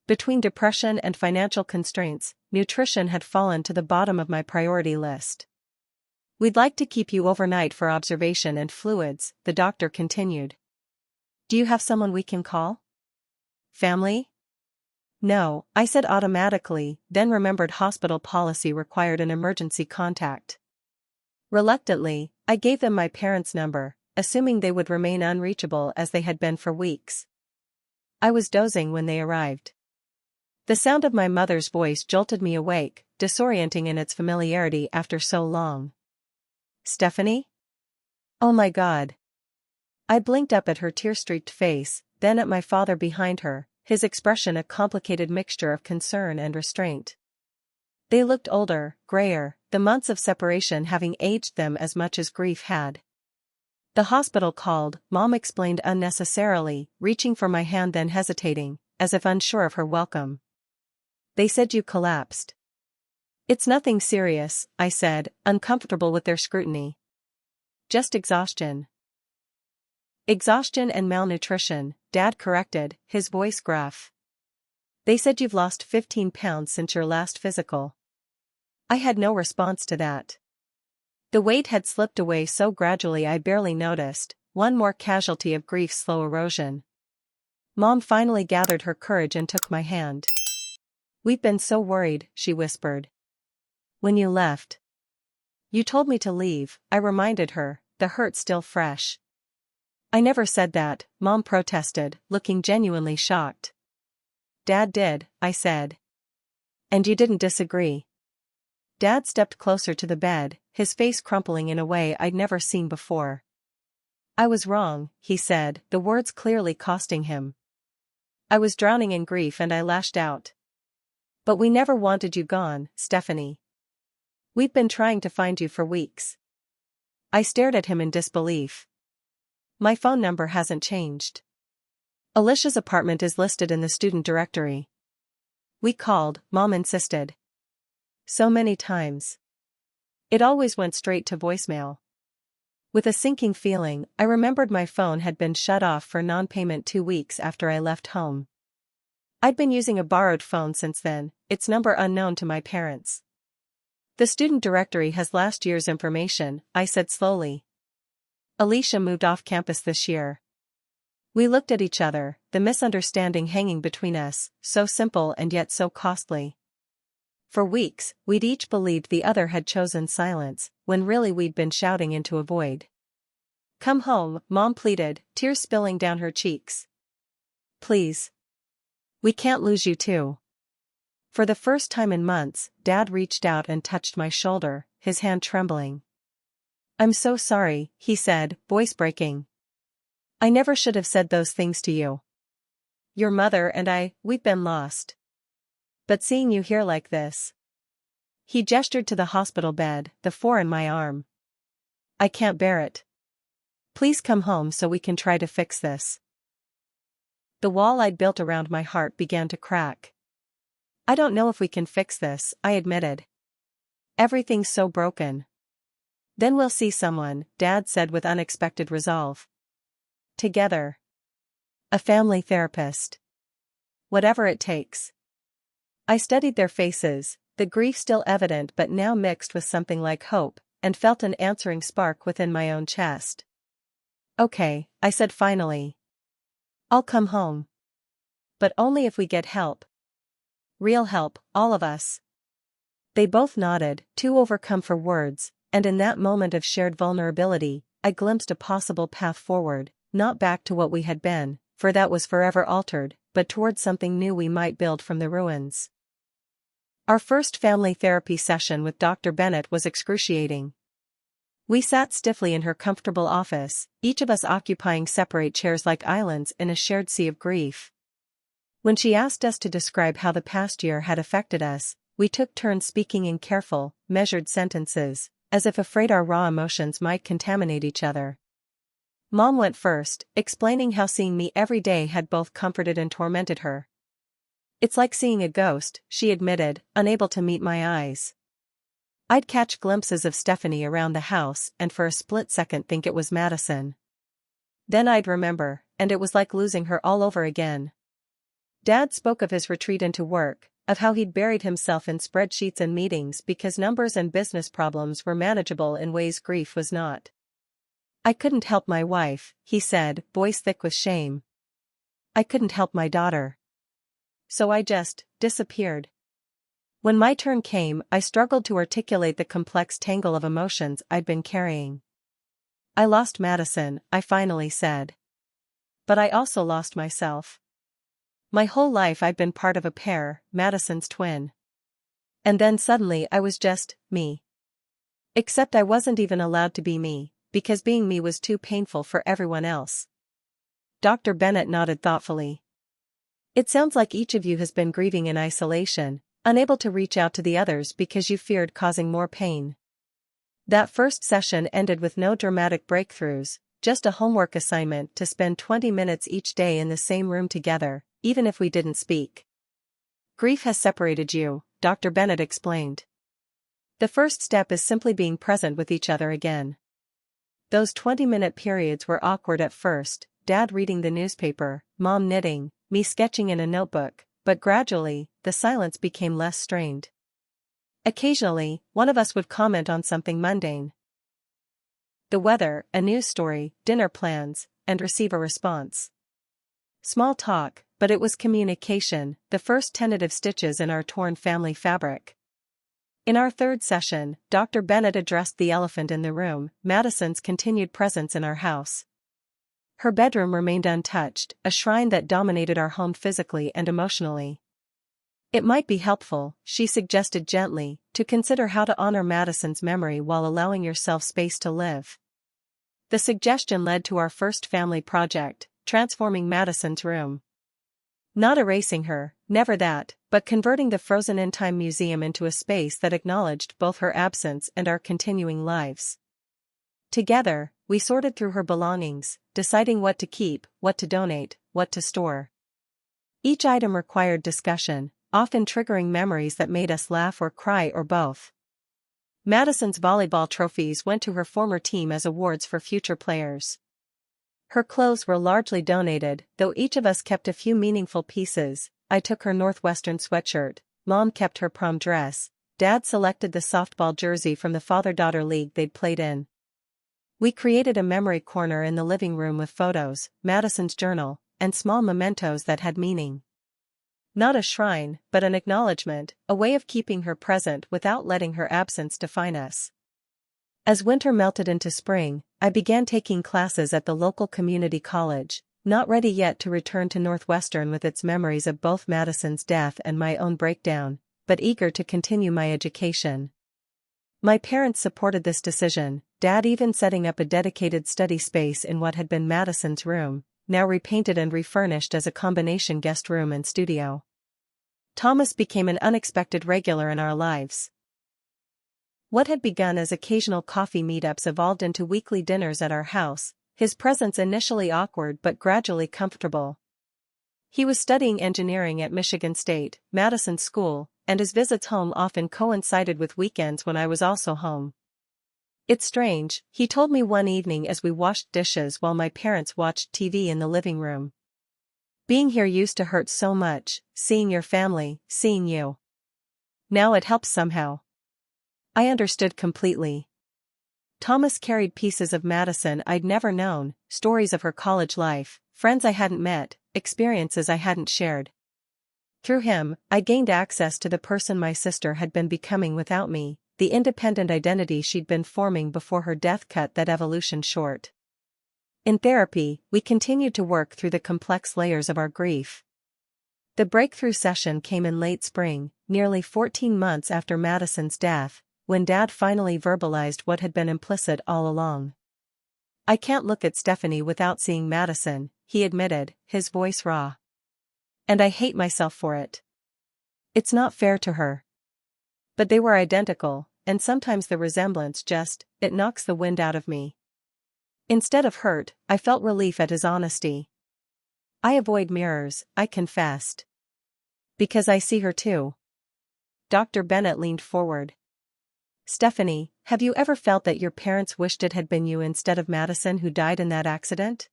Between depression and financial constraints, nutrition had fallen to the bottom of my priority list. We'd like to keep you overnight for observation and fluids, the doctor continued. Do you have someone we can call? Family? No, I said automatically, then remembered hospital policy required an emergency contact. Reluctantly, I gave them my parents' number, assuming they would remain unreachable as they had been for weeks. I was dozing when they arrived. The sound of my mother's voice jolted me awake, disorienting in its familiarity after so long. Stephanie? Oh my God. I blinked up at her tear-streaked face, then at my father behind her, his expression a complicated mixture of concern and restraint. They looked older, grayer, the months of separation having aged them as much as grief had. The hospital called, Mom explained unnecessarily, reaching for my hand then hesitating, as if unsure of her welcome. They said you collapsed. It's nothing serious, I said, uncomfortable with their scrutiny. Just exhaustion. Exhaustion and malnutrition, Dad corrected, his voice gruff. They said you've lost 15 pounds since your last physical. I had no response to that. The weight had slipped away so gradually I barely noticed, one more casualty of grief's slow erosion. Mom finally gathered her courage and took my hand. We've been so worried, she whispered. When you left. You told me to leave, I reminded her, the hurt still fresh. I never said that, Mom protested, looking genuinely shocked. Dad did, I said. And you didn't disagree. Dad stepped closer to the bed, his face crumpling in a way I'd never seen before. I was wrong, he said, the words clearly costing him. I was drowning in grief and I lashed out. But we never wanted you gone, Stephanie. We've been trying to find you for weeks. I stared at him in disbelief. My phone number hasn't changed. Alicia's apartment is listed in the student directory. We called, Mom insisted. So many times. It always went straight to voicemail. With a sinking feeling, I remembered my phone had been shut off for non-payment 2 weeks after I left home. I'd been using a borrowed phone since then, its number unknown to my parents. The student directory has last year's information, I said slowly. Alicia moved off campus this year. We looked at each other, the misunderstanding hanging between us, so simple and yet so costly. For weeks, we'd each believed the other had chosen silence, when really we'd been shouting into a void. Come home, Mom pleaded, tears spilling down her cheeks. Please. We can't lose you too. For the first time in months, Dad reached out and touched my shoulder, his hand trembling. I'm so sorry, he said, voice breaking. I never should have said those things to you. Your mother and we've been lost. But seeing you here like this. He gestured to the hospital bed, the 4 in my arm. I can't bear it. Please come home so we can try to fix this. The wall I'd built around my heart began to crack. I don't know if we can fix this, I admitted. Everything's so broken. Then we'll see someone, Dad said with unexpected resolve. Together. A family therapist. Whatever it takes. I studied their faces, the grief still evident but now mixed with something like hope, and felt an answering spark within my own chest. Okay, I said finally. I'll come home. But only if we get help. Real help, all of us. They both nodded, too overcome for words, and in that moment of shared vulnerability, I glimpsed a possible path forward, not back to what we had been, for that was forever altered, but towards something new we might build from the ruins. Our first family therapy session with Dr. Bennett was excruciating. We sat stiffly in her comfortable office, each of us occupying separate chairs like islands in a shared sea of grief. When she asked us to describe how the past year had affected us, we took turns speaking in careful, measured sentences, as if afraid our raw emotions might contaminate each other. Mom went first, explaining how seeing me every day had both comforted and tormented her. It's like seeing a ghost, she admitted, unable to meet my eyes. I'd catch glimpses of Stephanie around the house and for a split second think it was Madison. Then I'd remember, and it was like losing her all over again. Dad spoke of his retreat into work, of how he'd buried himself in spreadsheets and meetings because numbers and business problems were manageable in ways grief was not. I couldn't help my wife, he said, voice thick with shame. I couldn't help my daughter. So I just disappeared. When my turn came, I struggled to articulate the complex tangle of emotions I'd been carrying. I lost Madison, I finally said. But I also lost myself. My whole life I'd been part of a pair, Madison's twin. And then suddenly I was just me. Except I wasn't even allowed to be me, because being me was too painful for everyone else. Dr. Bennett nodded thoughtfully. It sounds like each of you has been grieving in isolation, unable to reach out to the others because you feared causing more pain. That first session ended with no dramatic breakthroughs, just a homework assignment to spend 20 minutes each day in the same room together, even if we didn't speak. Grief has separated you, Dr. Bennett explained. The first step is simply being present with each other again. Those 20-minute periods were awkward at first, Dad reading the newspaper, Mom knitting, me sketching in a notebook, but gradually, the silence became less strained. Occasionally, one of us would comment on something mundane. The weather, a news story, dinner plans, and receive a response. Small talk, but it was communication, the first tentative stitches in our torn family fabric. In our third session, Dr. Bennett addressed the elephant in the room, Madison's continued presence in our house. Her bedroom remained untouched, a shrine that dominated our home physically and emotionally. It might be helpful, she suggested gently, to consider how to honor Madison's memory while allowing yourself space to live. The suggestion led to our first family project, transforming Madison's room. Not erasing her, never that, but converting the frozen-in-time museum into a space that acknowledged both her absence and our continuing lives. Together, we sorted through her belongings, deciding what to keep, what to donate, what to store. Each item required discussion, often triggering memories that made us laugh or cry or both. Madison's volleyball trophies went to her former team as awards for future players. Her clothes were largely donated, though each of us kept a few meaningful pieces. I took her Northwestern sweatshirt, Mom kept her prom dress, Dad selected the softball jersey from the father-daughter league they'd played in. We created a memory corner in the living room with photos, Madison's journal, and small mementos that had meaning. Not a shrine, but an acknowledgement, a way of keeping her present without letting her absence define us. As winter melted into spring, I began taking classes at the local community college, not ready yet to return to Northwestern with its memories of both Madison's death and my own breakdown, but eager to continue my education. My parents supported this decision, Dad even setting up a dedicated study space in what had been Madison's room, now repainted and refurnished as a combination guest room and studio. Thomas became an unexpected regular in our lives. What had begun as occasional coffee meetups evolved into weekly dinners at our house, his presence initially awkward but gradually comfortable. He was studying engineering at Michigan State, Madison's school, and his visits home often coincided with weekends when I was also home. It's strange, he told me one evening as we washed dishes while my parents watched TV in the living room. Being here used to hurt so much, seeing your family, seeing you. Now it helps somehow. I understood completely. Thomas carried pieces of Madison I'd never known, stories of her college life, friends I hadn't met, experiences I hadn't shared. Through him, I gained access to the person my sister had been becoming without me, the independent identity she'd been forming before her death cut that evolution short. In therapy, we continued to work through the complex layers of our grief. The breakthrough session came in late spring, nearly 14 months after Madison's death, when Dad finally verbalized what had been implicit all along. I can't look at Stephanie without seeing Madison, he admitted, his voice raw. And I hate myself for it. It's not fair to her. But they were identical, and sometimes the resemblance it knocks the wind out of me. Instead of hurt, I felt relief at his honesty. I avoid mirrors, I confessed. Because I see her too. Dr. Bennett leaned forward. Stephanie, have you ever felt that your parents wished it had been you instead of Madison who died in that accident?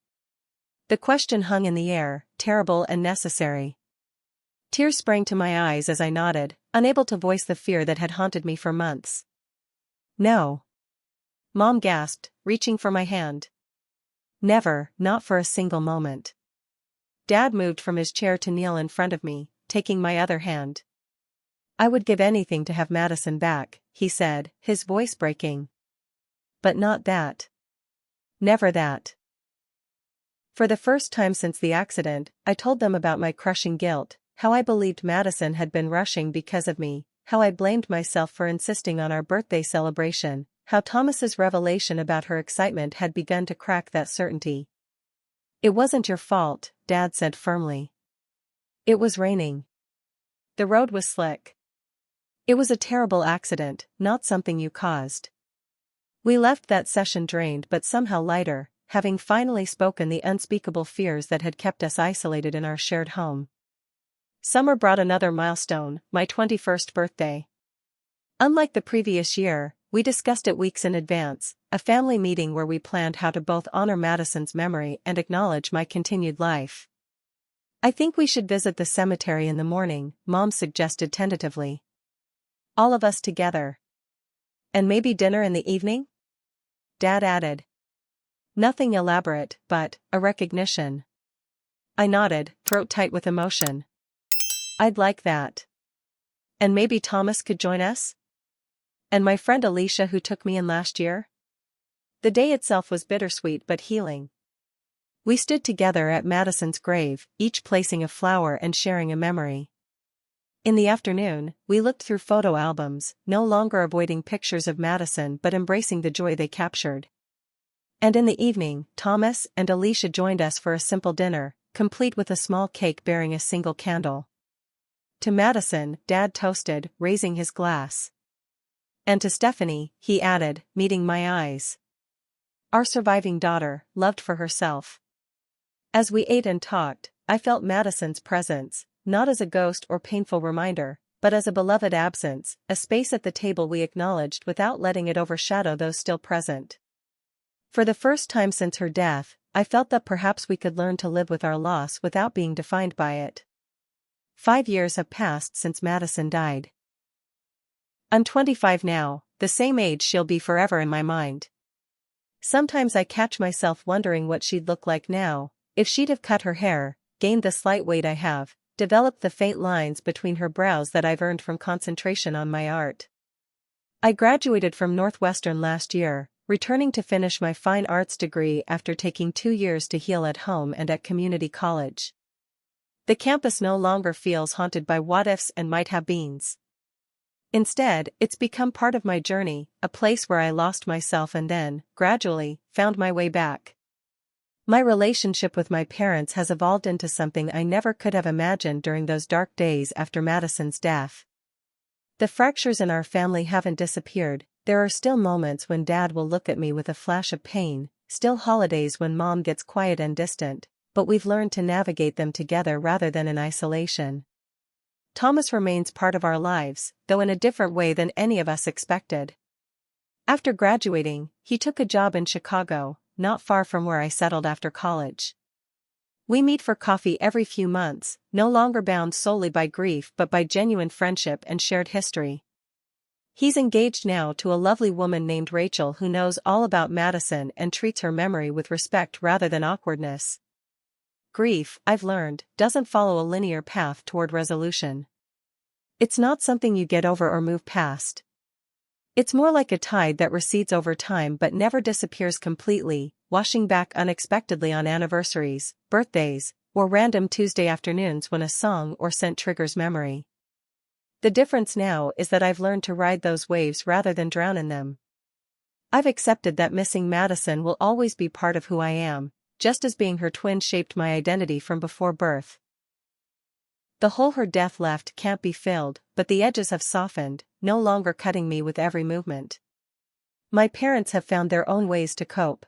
The question hung in the air, terrible and necessary. Tears sprang to my eyes as I nodded, unable to voice the fear that had haunted me for months. No. Mom gasped, reaching for my hand. Never, not for a single moment. Dad moved from his chair to kneel in front of me, taking my other hand. I would give anything to have Madison back, he said, his voice breaking. But not that. Never that. For the first time since the accident, I told them about my crushing guilt, how I believed Madison had been rushing because of me, how I blamed myself for insisting on our birthday celebration, how Thomas's revelation about her excitement had begun to crack that certainty. It wasn't your fault, Dad said firmly. It was raining. The road was slick. It was a terrible accident, not something you caused. We left that session drained but somehow lighter, having finally spoken the unspeakable fears that had kept us isolated in our shared home. Summer brought another milestone, my 21st birthday. Unlike the previous year, we discussed it weeks in advance, a family meeting where we planned how to both honor Madison's memory and acknowledge my continued life. "I think we should visit the cemetery in the morning," Mom suggested tentatively. "All of us together. And maybe dinner in the evening?" Dad added. Nothing elaborate, but a recognition. I nodded, throat tight with emotion. "I'd like that. And maybe Thomas could join us? And my friend Alicia who took me in last year?" The day itself was bittersweet but healing. We stood together at Madison's grave, each placing a flower and sharing a memory. In the afternoon, we looked through photo albums, no longer avoiding pictures of Madison but embracing the joy they captured. And in the evening, Thomas and Alicia joined us for a simple dinner, complete with a small cake bearing a single candle. To Madison, Dad toasted, raising his glass. And to Stephanie, he added, meeting my eyes. Our surviving daughter, loved for herself. As we ate and talked, I felt Madison's presence, not as a ghost or painful reminder, but as a beloved absence, a space at the table we acknowledged without letting it overshadow those still present. For the first time since her death, I felt that perhaps we could learn to live with our loss without being defined by it. 5 years have passed since Madison died. I'm 25 now, the same age she'll be forever in my mind. Sometimes I catch myself wondering what she'd look like now, if she'd have cut her hair, gained the slight weight I have, developed the faint lines between her brows that I've earned from concentration on my art. I graduated from Northwestern last year, returning to finish my fine arts degree after taking 2 years to heal at home and at community college. The campus no longer feels haunted by what-ifs and might-have-beens. Instead, it's become part of my journey, a place where I lost myself and then, gradually, found my way back. My relationship with my parents has evolved into something I never could have imagined during those dark days after Madison's death. The fractures in our family haven't disappeared. There are still moments when Dad will look at me with a flash of pain, still holidays when Mom gets quiet and distant, but we've learned to navigate them together rather than in isolation. Thomas remains part of our lives, though in a different way than any of us expected. After graduating, he took a job in Chicago, not far from where I settled after college. We meet for coffee every few months, no longer bound solely by grief but by genuine friendship and shared history. He's engaged now to a lovely woman named Rachel who knows all about Madison and treats her memory with respect rather than awkwardness. Grief, I've learned, doesn't follow a linear path toward resolution. It's not something you get over or move past. It's more like a tide that recedes over time but never disappears completely, washing back unexpectedly on anniversaries, birthdays, or random Tuesday afternoons when a song or scent triggers memory. The difference now is that I've learned to ride those waves rather than drown in them. I've accepted that missing Madison will always be part of who I am, just as being her twin shaped my identity from before birth. The hole her death left can't be filled, but the edges have softened, no longer cutting me with every movement. My parents have found their own ways to cope.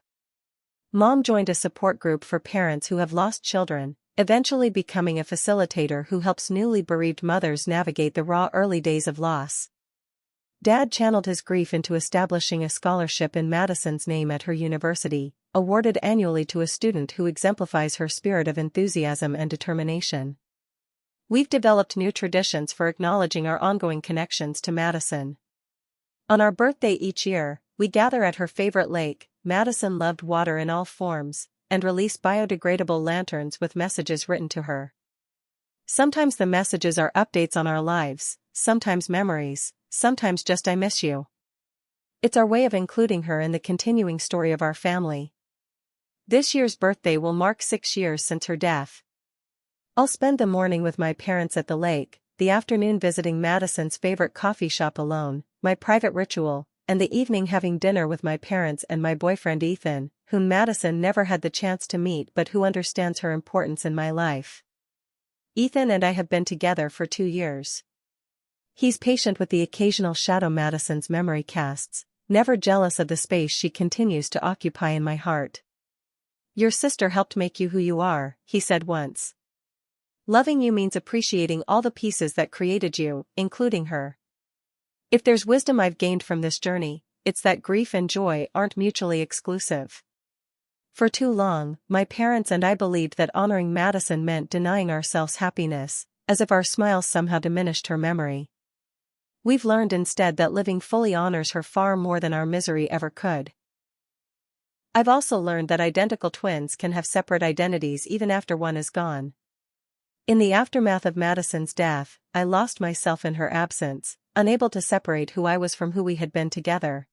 Mom joined a support group for parents who have lost children, eventually becoming a facilitator who helps newly bereaved mothers navigate the raw early days of loss. Dad channeled his grief into establishing a scholarship in Madison's name at her university, awarded annually to a student who exemplifies her spirit of enthusiasm and determination. We've developed new traditions for acknowledging our ongoing connections to Madison. On our birthday each year, we gather at her favorite lake. Madison loved water in all forms, and release biodegradable lanterns with messages written to her. Sometimes the messages are updates on our lives, sometimes memories, sometimes just "I miss you." It's our way of including her in the continuing story of our family. This year's birthday will mark 6 years since her death. I'll spend the morning with my parents at the lake, the afternoon visiting Madison's favorite coffee shop alone, my private ritual, and the evening having dinner with my parents and my boyfriend Ethan, whom Madison never had the chance to meet but who understands her importance in my life. Ethan and I have been together for 2 years. He's patient with the occasional shadow Madison's memory casts, never jealous of the space she continues to occupy in my heart. "Your sister helped make you who you are," he said once. "Loving you means appreciating all the pieces that created you, including her." If there's wisdom I've gained from this journey, it's that grief and joy aren't mutually exclusive. For too long, my parents and I believed that honoring Madison meant denying ourselves happiness, as if our smiles somehow diminished her memory. We've learned instead that living fully honors her far more than our misery ever could. I've also learned that identical twins can have separate identities even after one is gone. In the aftermath of Madison's death, I lost myself in her absence, unable to separate who I was from who we had been together.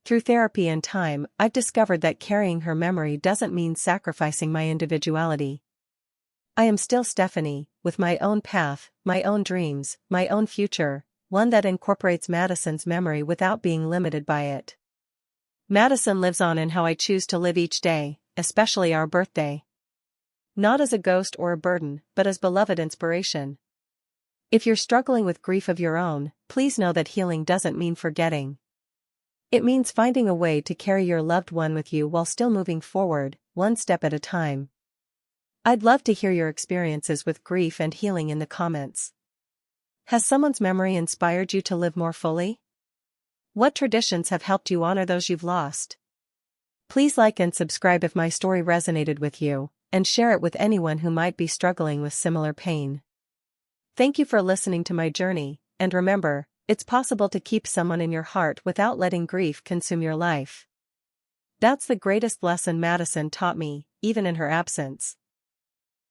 Through therapy and time, I've discovered that carrying her memory doesn't mean sacrificing my individuality. I am still Stephanie, with my own path, my own dreams, my own future, one that incorporates Madison's memory without being limited by it. Madison lives on in how I choose to live each day, especially our birthday. Not as a ghost or a burden, but as beloved inspiration. If you're struggling with grief of your own, please know that healing doesn't mean forgetting. It means finding a way to carry your loved one with you while still moving forward, one step at a time. I'd love to hear your experiences with grief and healing in the comments. Has someone's memory inspired you to live more fully? What traditions have helped you honor those you've lost? Please like and subscribe if my story resonated with you, and share it with anyone who might be struggling with similar pain. Thank you for listening to my journey, and remember, it's possible to keep someone in your heart without letting grief consume your life. That's the greatest lesson Madison taught me, even in her absence.